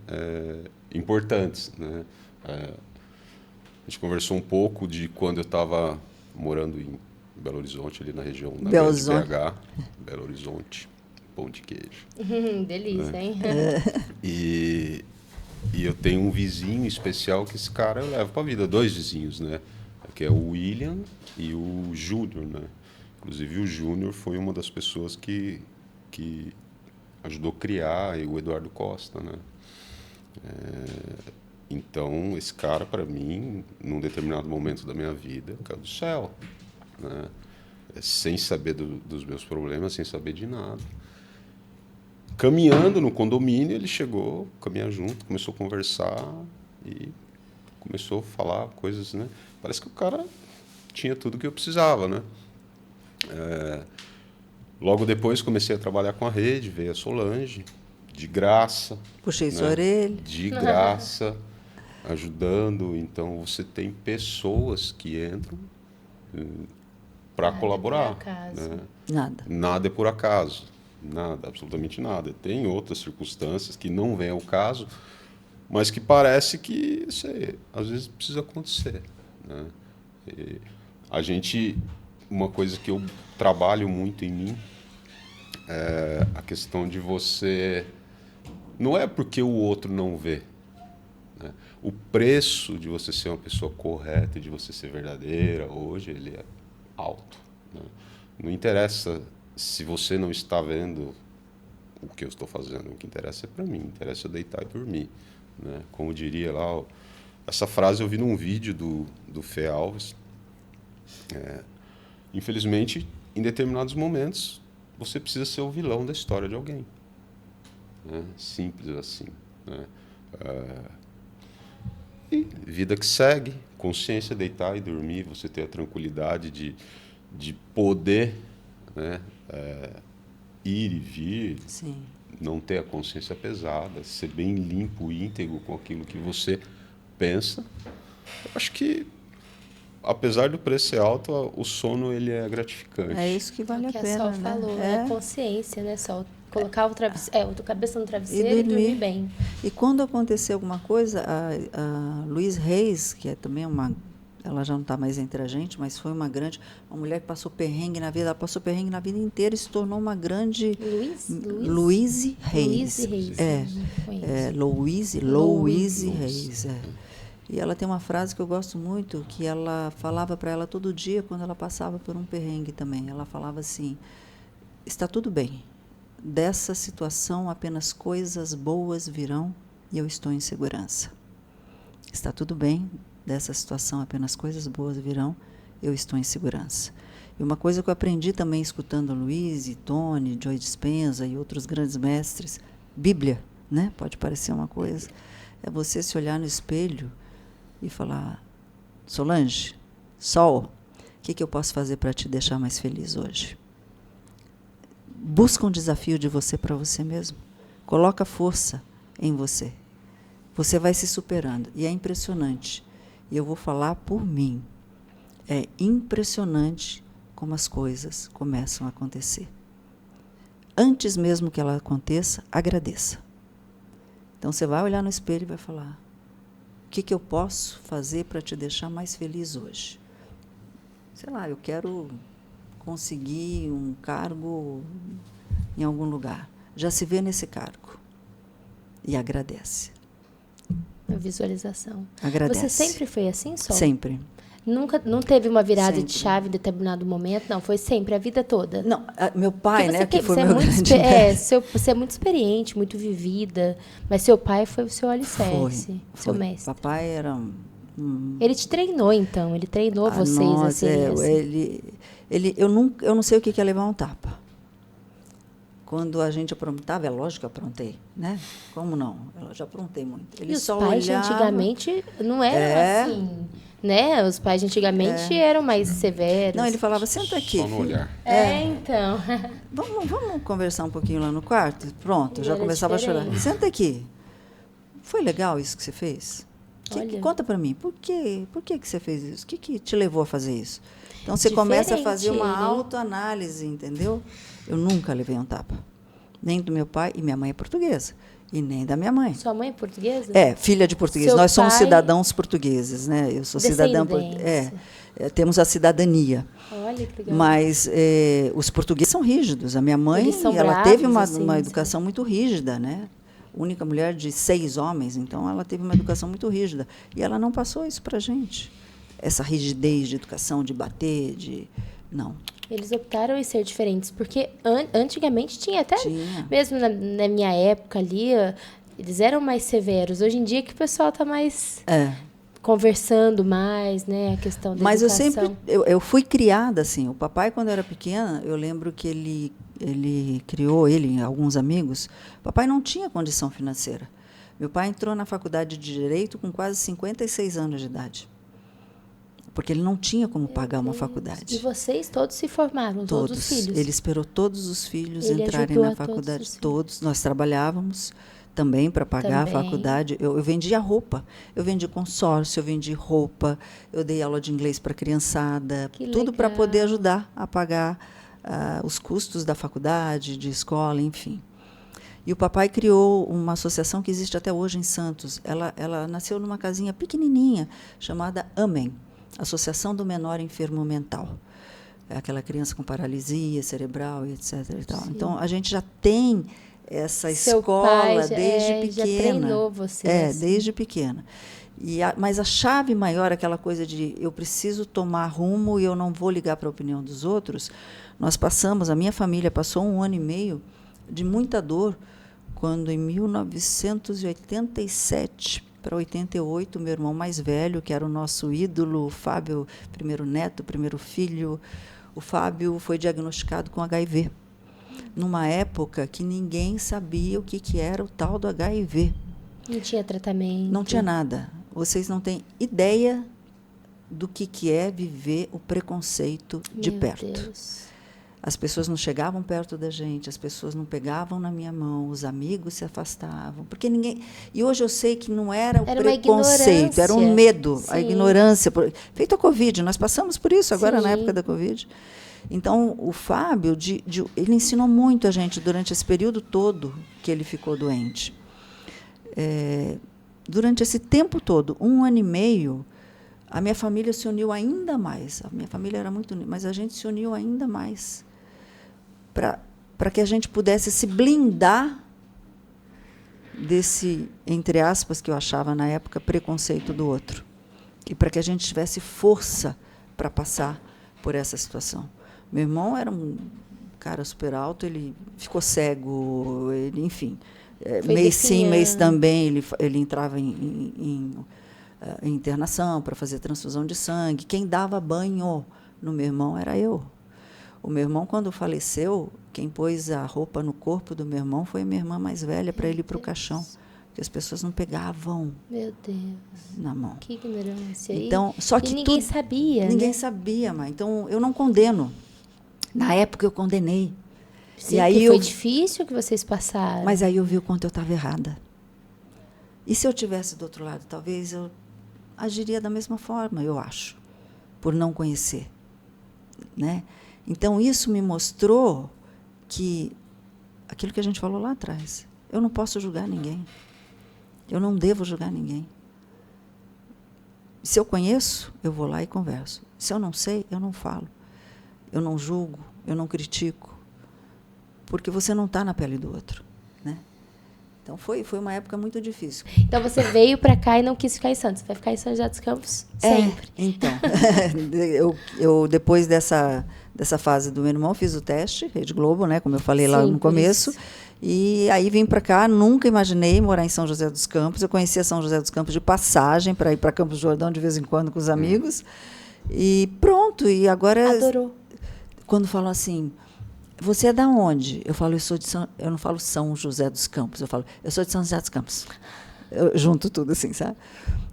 importantes, né? A gente conversou um pouco de quando eu estava morando em Belo Horizonte, ali na região da BH, Belo Horizonte, pão de queijo. Delícia, né? Hein? E eu tenho um vizinho especial que esse cara eu levo para a vida, 2 vizinhos, né? Que é o William e o Júnior, né? Inclusive o Júnior foi uma das pessoas que ajudou a criar o Eduardo Costa, né? Então, esse cara, para mim, num determinado momento da minha vida, caiu do céu, né? Sem saber dos meus problemas, sem saber de nada. Caminhando no condomínio, ele chegou, caminhar junto, começou a conversar e começou a falar coisas, né? Parece que o cara tinha tudo que eu precisava, né? Logo depois comecei a trabalhar com a rede, veio a Solange, de graça. Puxei sua orelha. De graça, ajudando. Então, você tem pessoas que entram para colaborar. Né? Nada é por acaso. Nada, absolutamente nada. Tem outras circunstâncias que não vêm ao caso, mas que parece que, às vezes precisa acontecer, né? Uma coisa que eu trabalho muito em mim é a questão de você... Não é porque o outro não vê, né? O preço de você ser uma pessoa correta, de você ser verdadeira, hoje, ele é alto, né? Não interessa se você não está vendo o que eu estou fazendo. O que interessa é para mim, interessa eu deitar e dormir, né? Como diria lá, essa frase eu vi num vídeo do Fê Alves. Infelizmente, em determinados momentos, você precisa ser o vilão da história de alguém, né? Simples assim, né? E vida que segue, consciência, deitar e dormir, você ter a tranquilidade de poder, né, ir e vir, Sim. não ter a consciência pesada, ser bem limpo e íntegro com aquilo que você pensa. Eu acho que, apesar do preço ser alto, o sono ele é gratificante. É isso que vale a que a pena, Sol né? falou, né? Consciência, né, Sol? Colocar a cabeça no travesseiro e dormir bem. E quando acontecer alguma coisa, a Luiz Reis, que é também ela já não está mais entre a gente, mas foi uma mulher que passou perrengue na vida, ela passou perrengue na vida inteira e se tornou uma grande... Louise Reis. Louise Reis. E ela tem uma frase que eu gosto muito, que ela falava para ela todo dia, quando ela passava por um perrengue também. Ela falava assim, está tudo bem. Dessa situação, apenas coisas boas virão e eu estou em segurança. Está tudo bem, dessa situação, apenas coisas boas virão, eu estou em segurança. E uma coisa que eu aprendi também escutando Luiz, Tony, Joy Dispenza e outros grandes mestres, Bíblia, né? Pode parecer uma coisa, é você se olhar no espelho e falar, Solange, Sol, o que eu posso fazer para te deixar mais feliz hoje? Busca um desafio de você para você mesmo. Coloca força em você. Você vai se superando. E é impressionante. E eu vou falar por mim. É impressionante como as coisas começam a acontecer. Antes mesmo que ela aconteça, agradeça. Então, você vai olhar no espelho e vai falar, o que eu posso fazer para te deixar mais feliz hoje? Sei lá, eu quero conseguir um cargo em algum lugar. Já se vê nesse cargo. E agradece. A visualização. Agradece. Você sempre foi assim, Sol? Sempre. Não teve uma virada Sempre. de chave em determinado momento? Não, foi sempre, a vida toda? Não, meu pai, Porque né, que foi meu grande você é muito experiente, muito vivida, mas seu pai foi o seu alicerce, seu mestre. Papai era Ele te treinou, então? Ele treinou vocês a serem assim? Eu não sei o que é levar um tapa. Quando a gente aprontava, é lógico que eu aprontei, né? Como não? Eu já aprontei muito. Ele e os só pais de olhava... antigamente não eram assim, né? Os pais de antigamente eram mais severos. Não, ele falava, senta aqui. Só no olhar. Então. Vamos conversar um pouquinho lá no quarto? Pronto, já Era começava diferente. a chorar. Senta aqui. Foi legal isso que você fez? Conta para mim, por que você fez isso? O que te levou a fazer isso? Então, você começa a fazer uma autoanálise, entendeu? Eu nunca levei um tapa. Nem do meu pai, e minha mãe é portuguesa, e nem da minha mãe. Sua mãe é portuguesa? É, filha de português. Nós somos cidadãos portugueses, né? Eu sou cidadã portuguesa. Temos a cidadania. Olha que legal. Mas os portugueses são rígidos. A minha mãe, ela teve uma educação muito rígida, né? Única mulher de 6 homens, então ela teve uma educação muito rígida. E ela não passou isso para a gente. Essa rigidez de educação, de bater, não. Eles optaram em ser diferentes, porque antigamente tinha até, mesmo na minha época ali, eles eram mais severos. Hoje em dia que o pessoal está mais conversando mais, né, a questão da Mas educação. eu fui criada assim. O papai, quando eu era pequena, eu lembro que ele criou, ele e alguns amigos, o papai não tinha condição financeira. Meu pai entrou na faculdade de Direito com quase 56 anos de idade. Porque ele não tinha como pagar uma faculdade. E vocês todos se formaram, todos os filhos? Ele esperou todos os filhos entrarem na faculdade. Todos. Nós trabalhávamos também para pagar a faculdade. Eu vendia roupa. Eu vendi consórcio, eu vendi roupa. Eu dei aula de inglês para a criançada. Tudo para poder ajudar a pagar os custos da faculdade, de escola, enfim. E o papai criou uma associação que existe até hoje em Santos. Ela nasceu numa casinha pequenininha, chamada AMEN, Associação do Menor Enfermo Mental. É aquela criança com paralisia cerebral, etc. E tal. Então, a gente já tem essa Seu escola pai desde pequena. Já treinou você. Assim. Desde pequena. Mas a chave maior, aquela coisa de eu preciso tomar rumo e eu não vou ligar para a opinião dos outros, a minha família passou 1 ano e meio de muita dor, quando em 1987 para 88, meu irmão mais velho, que era o nosso ídolo, o Fábio, primeiro neto, primeiro filho, o Fábio foi diagnosticado com HIV, numa época que ninguém sabia o que era o tal do HIV. Não tinha tratamento. Não tinha nada. Vocês não têm ideia do que é viver o preconceito de perto. Deus. As pessoas não chegavam perto da gente, as pessoas não pegavam na minha mão, os amigos se afastavam, porque ninguém. E hoje eu sei que não era o preconceito, era um medo, sim, a ignorância. Feito a Covid, nós passamos por isso agora, sim, na época da Covid. Então, o Fábio, ele ensinou muito a gente durante esse período todo que ele ficou doente. Durante esse tempo todo, 1 ano e meio, a minha família se uniu ainda mais. A minha família era muito unida, mas a gente se uniu ainda mais para que a gente pudesse se blindar desse, entre aspas, que eu achava na época, preconceito do outro. E para que a gente tivesse força para passar por essa situação. Meu irmão era um cara super alto, ele ficou cego, enfim. Mês sim, mês também, ele entrava em internação para fazer transfusão de sangue. Quem dava banho no meu irmão era eu. O meu irmão, quando faleceu, quem pôs a roupa no corpo do meu irmão foi a minha irmã mais velha para ele ir para o caixão. Porque as pessoas não pegavam, meu Deus, na mão. Que ignorância. Então, só que ninguém sabia. Ninguém sabia, mãe. Então, eu não condeno. Na época, eu condenei. Sim, e aí foi difícil que vocês passaram. Mas aí eu vi o quanto eu estava errada. E se eu tivesse do outro lado, talvez eu agiria da mesma forma, eu acho, por não conhecer, né? Então, isso me mostrou que aquilo que a gente falou lá atrás, eu não posso julgar ninguém. Eu não devo julgar ninguém. Se eu conheço, eu vou lá e converso. Se eu não sei, eu não falo. Eu não julgo, eu não critico. Porque você não está na pele do outro, né? Então, foi uma época muito difícil. Então, você veio para cá e não quis ficar em Santos. Você vai ficar em São José dos Campos sempre. Então, eu depois dessa fase do meu irmão, fiz o teste, Rede Globo, né, como eu falei lá no começo, e aí vim para cá, nunca imaginei morar em São José dos Campos. Eu conhecia São José dos Campos de passagem, para ir para Campos do Jordão de vez em quando com os amigos, e pronto, e agora... Adorou. Quando falam assim... Você é da onde? Eu falo, eu não falo São José dos Campos, eu falo, eu sou de São José dos Campos. Eu junto tudo assim, sabe?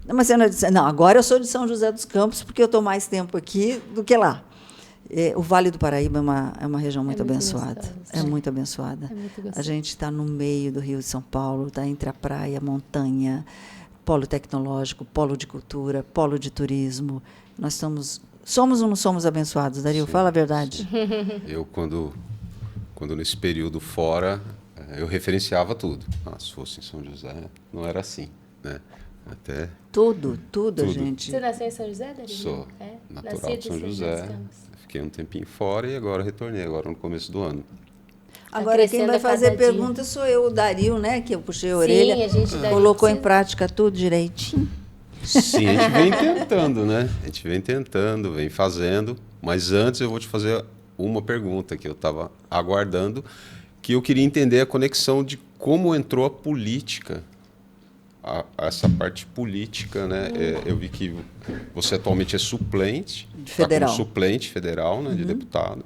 Mas eu não, agora eu sou de São José dos Campos, porque eu estou mais tempo aqui do que lá. O Vale do Paraíba é uma região muito abençoada. É muito abençoada. A gente está no meio do Rio de São Paulo, está entre a praia, a montanha, polo tecnológico, polo de cultura, polo de turismo. Nós somos ou não somos abençoados, Dario? Sim, fala a verdade. Eu, quando nesse período fora, eu referenciava tudo. Se fosse em São José, não era assim, né? Até tudo, gente. Você nasceu em São José, Dario? Sou natural de São José. Fiquei um tempinho fora e agora retornei, agora no começo do ano. Agora, quem vai fazer pergunta sou eu, o Dario, né? Que eu puxei a orelha. Sim, a gente colocou em prática tudo direitinho. Sim, a gente vem tentando, né? A gente vem tentando, vem fazendo. Mas antes eu vou te fazer uma pergunta que eu estava aguardando, que eu queria entender a conexão de como entrou a política, essa parte política, né? Eu vi que você atualmente é suplente, federal, suplente federal, né, de deputado.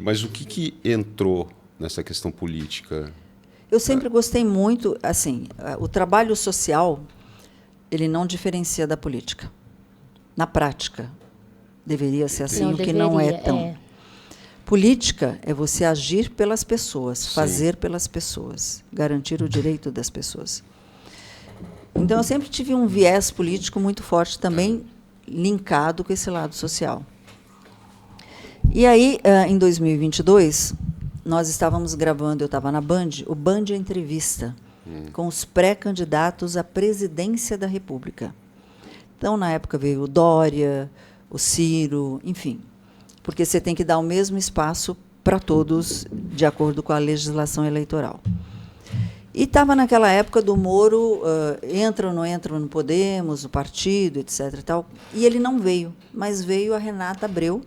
Mas o que entrou nessa questão política? Eu sempre gostei muito, assim, o trabalho social, ele não diferencia da política. Na prática, deveria ser assim, o que não é tão. Política é você agir pelas pessoas, sim, fazer pelas pessoas, garantir o direito das pessoas. Então, eu sempre tive um viés político muito forte também, linkado com esse lado social. E aí, em 2022, nós estávamos gravando, eu estava na Band, o Band Entrevista, com os pré-candidatos à presidência da República. Então, na época, veio o Dória, o Ciro, enfim, porque você tem que dar o mesmo espaço para todos, de acordo com a legislação eleitoral. E estava naquela época do Moro, entra ou não entra no Podemos, o partido, etc. E tal, e ele não veio, mas veio a Renata Abreu,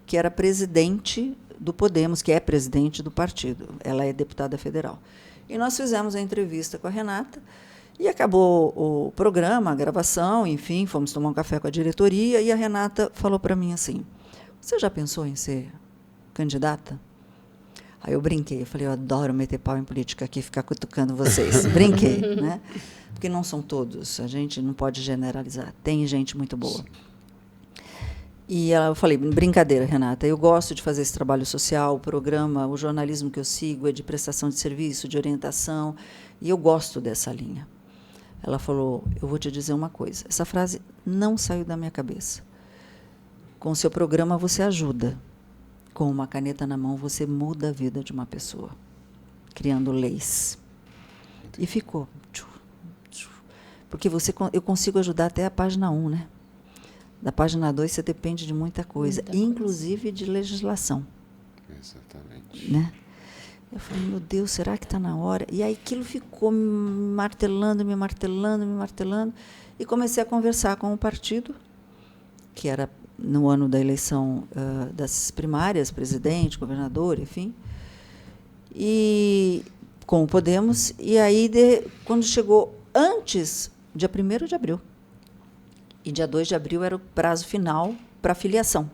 que era presidente do Podemos, que é presidente do partido. Ela é deputada federal. E nós fizemos a entrevista com a Renata, e acabou o programa, a gravação, enfim, fomos tomar um café com a diretoria, e a Renata falou para mim assim, você já pensou em ser candidata? Aí eu brinquei, eu falei, eu adoro meter pau em política aqui, ficar cutucando vocês. Brinquei, né? Porque não são todos, a gente não pode generalizar, tem gente muito boa. E eu falei, brincadeira, Renata, eu gosto de fazer esse trabalho social, o programa, o jornalismo que eu sigo é de prestação de serviço, de orientação, e eu gosto dessa linha. Ela falou, eu vou te dizer uma coisa, essa frase não saiu da minha cabeça. Com o seu programa você ajuda. Com uma caneta na mão, você muda a vida de uma pessoa, criando leis. E ficou. Porque eu consigo ajudar até a página 1, né? Da página 2, você depende de muita coisa, inclusive de legislação. Exatamente. Né? Eu falei, meu Deus, será que está na hora? E aí aquilo ficou me martelando, e comecei a conversar com o partido, que era no ano da eleição das primárias, presidente, governador, enfim, e com o Podemos, e aí, quando chegou antes, dia 1º de abril, e dia 2 de abril era o prazo final para filiação.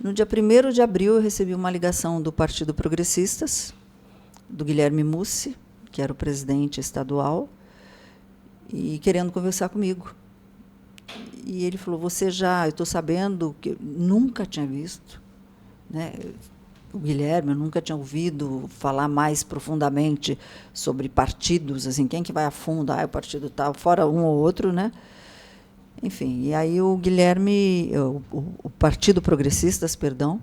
No dia 1º de abril, eu recebi uma ligação do Partido Progressistas, do Guilherme Mussi, que era o presidente estadual, e querendo conversar comigo. E ele falou, eu estou sabendo, que eu nunca tinha visto, né, o Guilherme, eu nunca tinha ouvido falar mais profundamente sobre partidos, assim, quem que vai a fundo, o partido tal, fora um ou outro, né? Enfim, e aí o Guilherme, o Partido Progressistas, perdão,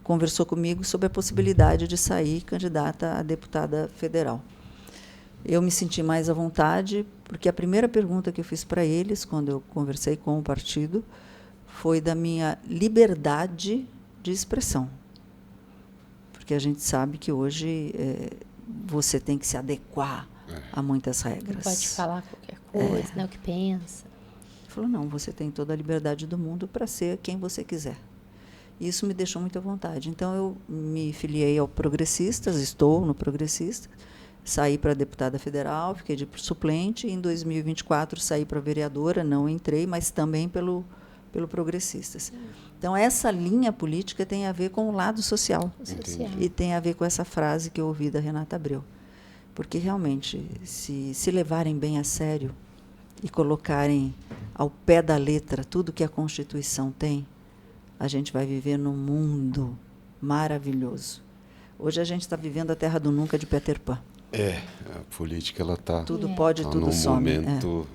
conversou comigo sobre a possibilidade de sair candidata a deputada federal. Eu me senti mais à vontade, porque a primeira pergunta que eu fiz para eles, quando eu conversei com o partido, foi da minha liberdade de expressão. Porque a gente sabe que hoje você tem que se adequar a muitas regras. Não pode falar qualquer coisa, né, o que pensa. Ele falou, não, você tem toda a liberdade do mundo para ser quem você quiser. Isso me deixou muito à vontade. Então, eu me filiei ao Progressistas, estou no Progressistas, saí para deputada federal, fiquei de suplente, e em 2024 saí para vereadora, não entrei, mas também pelo Progressistas. Então, essa linha política tem a ver com o lado social. E tem a ver com essa frase que eu ouvi da Renata Abreu. Porque, realmente, se levarem bem a sério e colocarem ao pé da letra tudo que a Constituição tem, a gente vai viver num mundo maravilhoso. Hoje a gente está vivendo a terra do nunca de Peter Pan. A política ela está tudo pode, tudo some. Num momento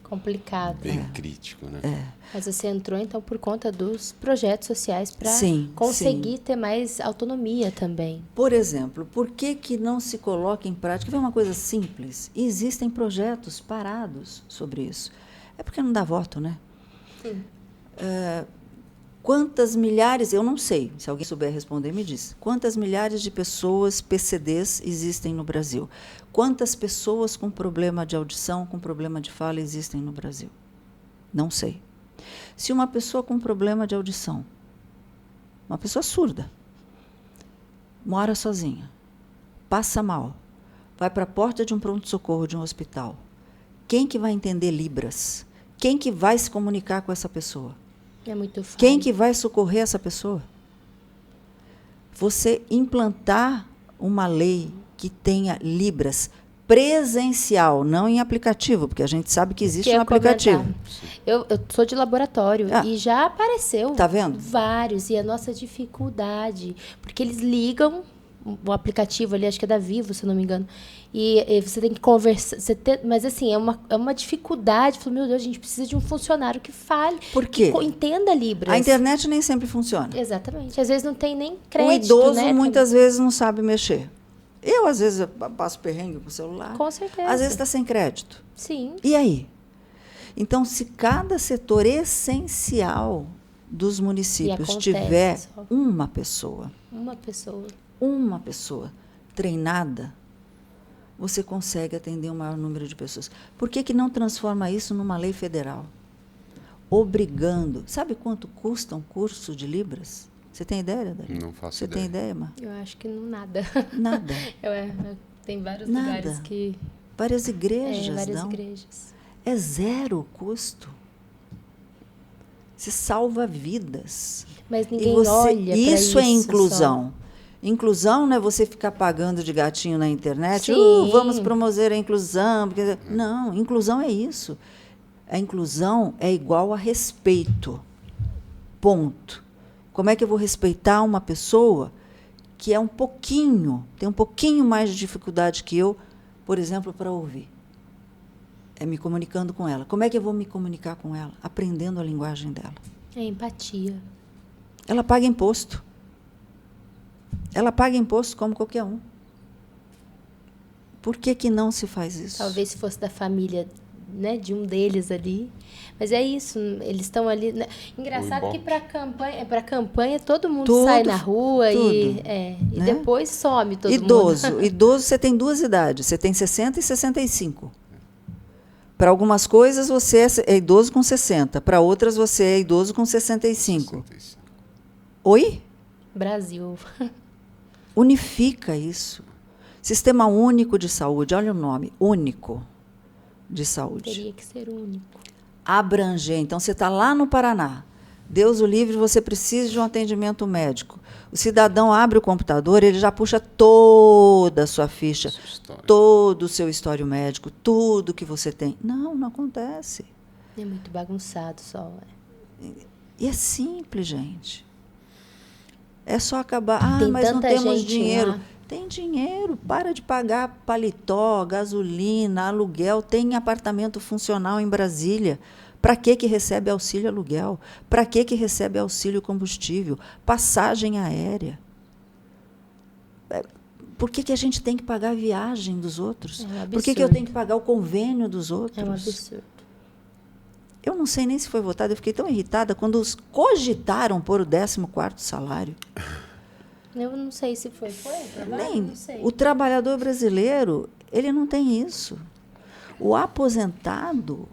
complicado. Bem crítico, né? Mas você entrou, então, por conta dos projetos sociais para conseguir ter mais autonomia também. Por exemplo, por que não se coloca em prática? É uma coisa simples. Existem projetos parados sobre isso. É porque não dá voto, né? Sim. Quantas milhares, eu não sei, se alguém souber responder, me diz. Quantas milhares de pessoas PCDs existem no Brasil? Quantas pessoas com problema de audição, com problema de fala existem no Brasil? Não sei. Se uma pessoa com problema de audição, uma pessoa surda, mora sozinha, passa mal, vai para a porta de um pronto-socorro de um hospital, quem que vai entender Libras? Quem que vai se comunicar com essa pessoa? É muito fácil. Quem que vai socorrer essa pessoa? Você implantar uma lei que tenha Libras presencial, não em aplicativo, porque a gente sabe que existe um aplicativo. Eu sou de laboratório e já apareceu. Tá vendo? Vários. E a nossa dificuldade, porque eles ligam o aplicativo ali, acho que é da Vivo, se eu não me engano, e você tem que conversar, mas assim, é uma dificuldade. Falei, meu Deus, a gente precisa de um funcionário que fale, por quê? Que entenda Libras. A internet nem sempre funciona. Exatamente, às vezes não tem nem crédito. O idoso, né? muitas vezes, não sabe mexer. Eu, às vezes, passo perrengue com o celular. Com certeza. Às vezes está sem crédito. Sim. E aí? Então, se cada setor essencial dos municípios acontece tiver só. uma pessoa treinada, você consegue atender um maior número de pessoas. Por que não transforma isso numa lei federal? Obrigando. Sabe quanto custa um curso de Libras? Você tem ideia, Dari? Não faço Você ideia. tem ideia, Mar? Eu acho que não nada. Nada. Tem vários Nada. lugares que... Várias igrejas várias dão. igrejas. É zero o custo. Se salva vidas. Mas ninguém olha para isso é só. inclusão. Inclusão não é você ficar pagando de gatinho na internet. Sim. Vamos promover a inclusão. Porque... Não, inclusão é isso. A inclusão é igual a respeito. Ponto. Como é que eu vou respeitar uma pessoa que é tem um pouquinho mais de dificuldade que eu, por exemplo, para ouvir? É me comunicando com ela. Como é que eu vou me comunicar com ela? Aprendendo a linguagem dela. É empatia. Ela paga imposto. Ela paga imposto como qualquer um. Por que não se faz isso? Talvez se fosse da família, né, de um deles ali. Mas é isso, eles estão ali. Né? Engraçado que para campanha todo mundo sai na rua e né? depois some todo mundo. Idoso, você tem duas idades, você tem 60 e 65. Para algumas coisas você é idoso com 60, para outras você é idoso com 65. Oi? Brasil. Unifica isso. Sistema Único de Saúde, olha o nome, Único de Saúde. Teria que ser único. Abranger. Então, você está lá no Paraná. Deus o livre, você precisa de um atendimento médico. O cidadão abre o computador, ele já puxa toda a sua ficha, todo o seu histórico médico, tudo que você tem. Não acontece. É muito bagunçado só. E é simples, gente. É só acabar. Tem mas não temos gente dinheiro. lá. Tem dinheiro. Para de pagar paletó, gasolina, aluguel. Tem apartamento funcional em Brasília. Para que recebe auxílio aluguel? Para que recebe auxílio combustível? Passagem aérea? Por que a gente tem que pagar a viagem dos outros? É um absurdo. Por que eu tenho que pagar o convênio dos outros? É um absurdo. Eu não sei nem se foi votado. Eu fiquei tão irritada quando os cogitaram pôr o 14º salário. Eu não sei se foi. Nem. Não sei. O trabalhador brasileiro, ele não tem isso. O aposentado,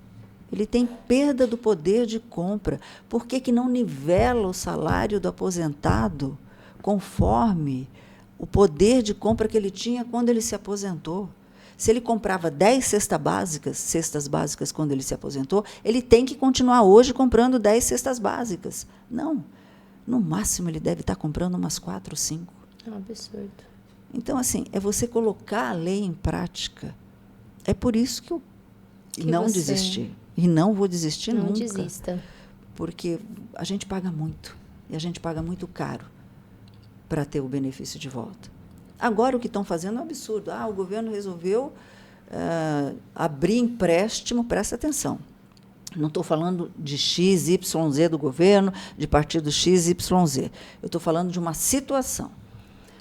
ele tem perda do poder de compra. Por que não nivela o salário do aposentado conforme o poder de compra que ele tinha quando ele se aposentou? Se ele comprava 10 cestas básicas quando ele se aposentou, ele tem que continuar hoje comprando 10 cestas básicas. Não. No máximo, ele deve estar comprando umas 4 ou 5. É um absurdo. Então, assim, é você colocar a lei em prática. É por isso que eu não desisti. E não vou desistir nunca. Não desista. Porque a gente paga muito. E a gente paga muito caro para ter o benefício de volta. Agora, o que estão fazendo é um absurdo. O governo resolveu abrir empréstimo, presta atenção. Não estou falando de X, Y, Z do governo, de partido X, Y, Z. Eu estou falando de uma situação.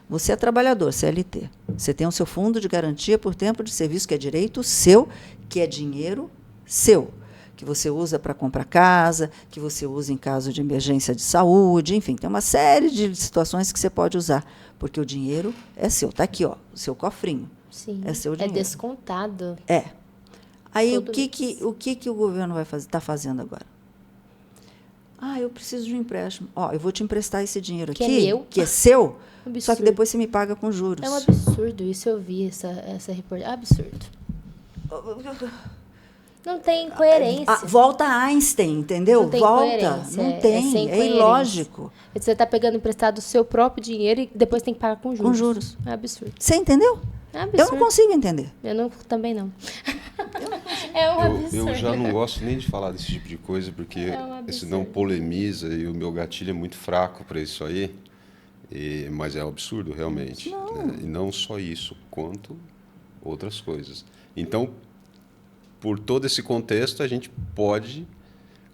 Você é trabalhador, CLT. Você tem o seu fundo de garantia por tempo de serviço, que é direito seu, que é dinheiro seu, que você usa para comprar casa, que você usa em caso de emergência de saúde, enfim, tem uma série de situações que você pode usar, porque o dinheiro é seu. Está aqui, ó, o seu cofrinho. Sim, é seu dinheiro. É descontado. É. Aí, o que o governo está fazendo agora? Eu preciso de um empréstimo. Eu vou te emprestar esse dinheiro aqui, que é seu, absurdo. Só que depois você me paga com juros. É um absurdo isso, eu vi essa reportagem. Absurdo. Não tem coerência. Volta a Einstein, entendeu? Não tem volta. Coerência. Não tem, é ilógico. Você está pegando emprestado o seu próprio dinheiro e depois tem que pagar com juros. Com juros. É absurdo. Você entendeu? É absurdo. Eu não consigo entender. Também não. É um absurdo. Eu já não gosto nem de falar desse tipo de coisa, porque senão polemiza e o meu gatilho é muito fraco para isso aí. Mas é um absurdo, realmente. Né? E não só isso, quanto outras coisas. Então, por todo esse contexto, a gente pode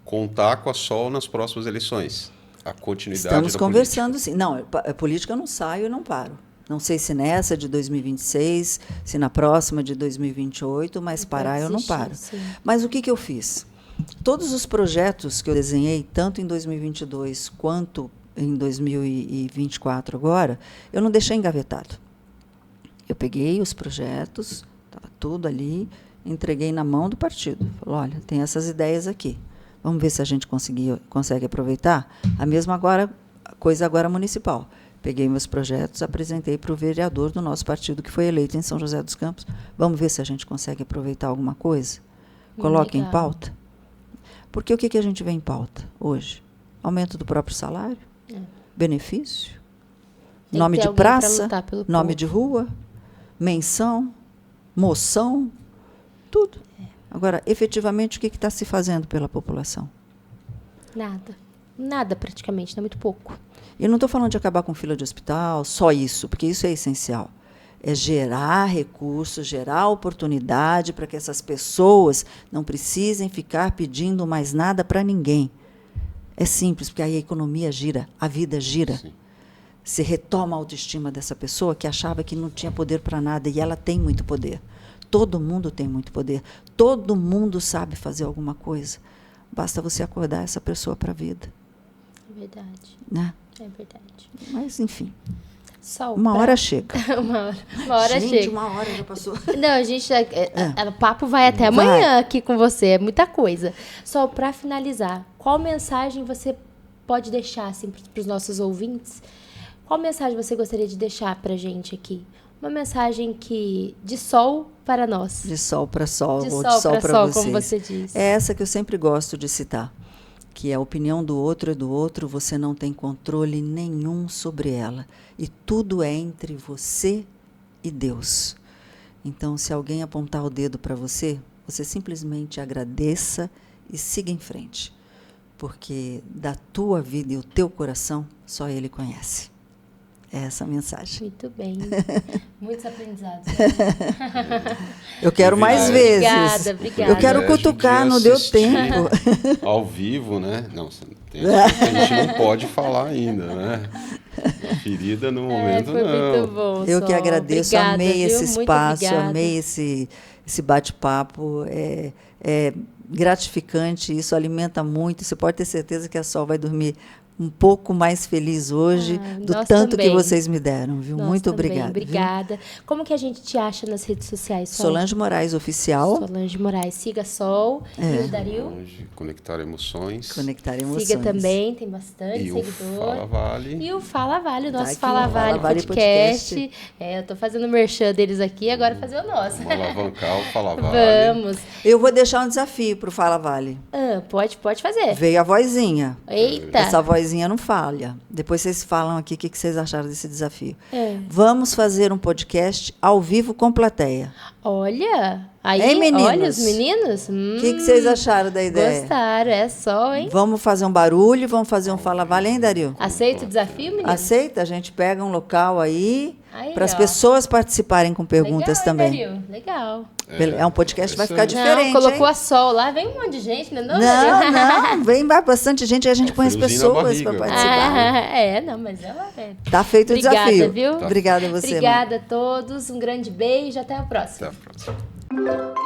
contar com a Sol nas próximas eleições. A continuidade Estamos da conversando, política. sim. Não, a política eu não saio e não paro. Não sei se nessa de 2026, se na próxima de 2028, mas parar eu não paro. Sim. Mas o que eu fiz? todos os projetos que eu desenhei, tanto em 2022 quanto em 2024 agora, eu não deixei engavetado. Eu peguei os projetos, estava tudo ali, entreguei na mão do partido. Falei, olha, tem essas ideias aqui. Vamos ver se a gente consegue aproveitar. A mesma coisa agora municipal. Peguei meus projetos, apresentei para o vereador do nosso partido, que foi eleito em São José dos Campos. Vamos ver se a gente consegue aproveitar alguma coisa? Coloque em pauta. Porque o que a gente vê em pauta hoje? Aumento do próprio salário? Benefício? Tem nome que ter de alguém pra praça? lutar pelo Nome povo. de rua? Menção? Moção? Tudo. Agora, efetivamente, o que está se fazendo pela população? Nada. Nada, praticamente, não é muito pouco. Eu não estou falando de acabar com fila de hospital, só isso, porque isso é essencial. É gerar recursos, gerar oportunidade para que essas pessoas não precisem ficar pedindo mais nada para ninguém. É simples, porque aí a economia gira, a vida gira. Sim. Se retoma a autoestima dessa pessoa que achava que não tinha poder para nada, e ela tem muito poder. Todo mundo tem muito poder. Todo mundo sabe fazer alguma coisa. Basta você acordar essa pessoa para a vida. É verdade. Né? É verdade. Mas, enfim, Sol, uma hora chega. uma hora Gente, chega. uma hora já passou. Não, a gente. O papo vai até amanhã aqui com você. É muita coisa. Só para finalizar, qual mensagem você pode deixar assim, para os nossos ouvintes? Qual mensagem você gostaria de deixar para a gente aqui? Uma mensagem de sol para nós. De sol para sol, De ou sol de sol para para sol, vocês. como você disse. É essa que eu sempre gosto de citar, que a opinião do outro é do outro, você não tem controle nenhum sobre ela. E tudo é entre você e Deus. Então, se alguém apontar o dedo para você, você simplesmente agradeça e siga em frente. Porque da tua vida e o teu coração, só Ele conhece. É essa a mensagem. Muito bem. Muitos aprendizados. Eu quero mais vezes. Obrigada. Eu quero cutucar, não deu tempo. Ao vivo, né? Não, tem a gente não pode falar ainda, né? A ferida no momento foi não. muito bom, Eu que Sol. agradeço, Obrigada, amei viu? esse Muito espaço, obrigada. amei esse bate-papo. É gratificante, isso alimenta muito. Você pode ter certeza que a Sol vai dormir um pouco mais feliz hoje do nós tanto também. que vocês me deram, viu? Nós Muito também. obrigada. Obrigada. Como que a gente te acha nas redes sociais, Sol? Solange Moraes Oficial. Solange Moraes. Siga Sol. E o Dario? Hoje, Conectar Emoções. Conectar emoções. Siga também, tem bastante E o seguidor. Fala Vale. E o Fala Vale, o Tá nosso aqui, Fala o Vale Fala Vale podcast. Eu tô fazendo o merchan deles aqui, agora fazer o nosso. Vamos alavancar o Fala Vale. Vamos. Eu vou deixar um desafio para o Fala Vale. Pode fazer. Veio a vozinha. Eita. Essa vozinha não falha. Depois vocês falam aqui o que vocês acharam desse desafio. É. Vamos fazer um podcast ao vivo com plateia. Olha, aí, Hein, meninos? olha os meninos. O que vocês acharam da ideia? Gostaram, é só, hein? Vamos fazer um barulho, vamos fazer um Fala Vale, hein, Dario? Aceita o desafio, menino? Aceita? A gente pega um local aí Aí, para as ó. pessoas participarem com perguntas Legal, também. hein, Dario? Legal. É um podcast que vai ficar interessante. diferente. Não, colocou hein? a Sol lá, vem um monte de gente, né? Não, vem bastante gente e a gente põe as friozinho na pessoas para barriga. participar. Não, mas ela é. Tá feito o Obrigada, desafio. viu? Obrigada a você, Obrigada a todos, um grande beijo, até a próxima. Até a próxima.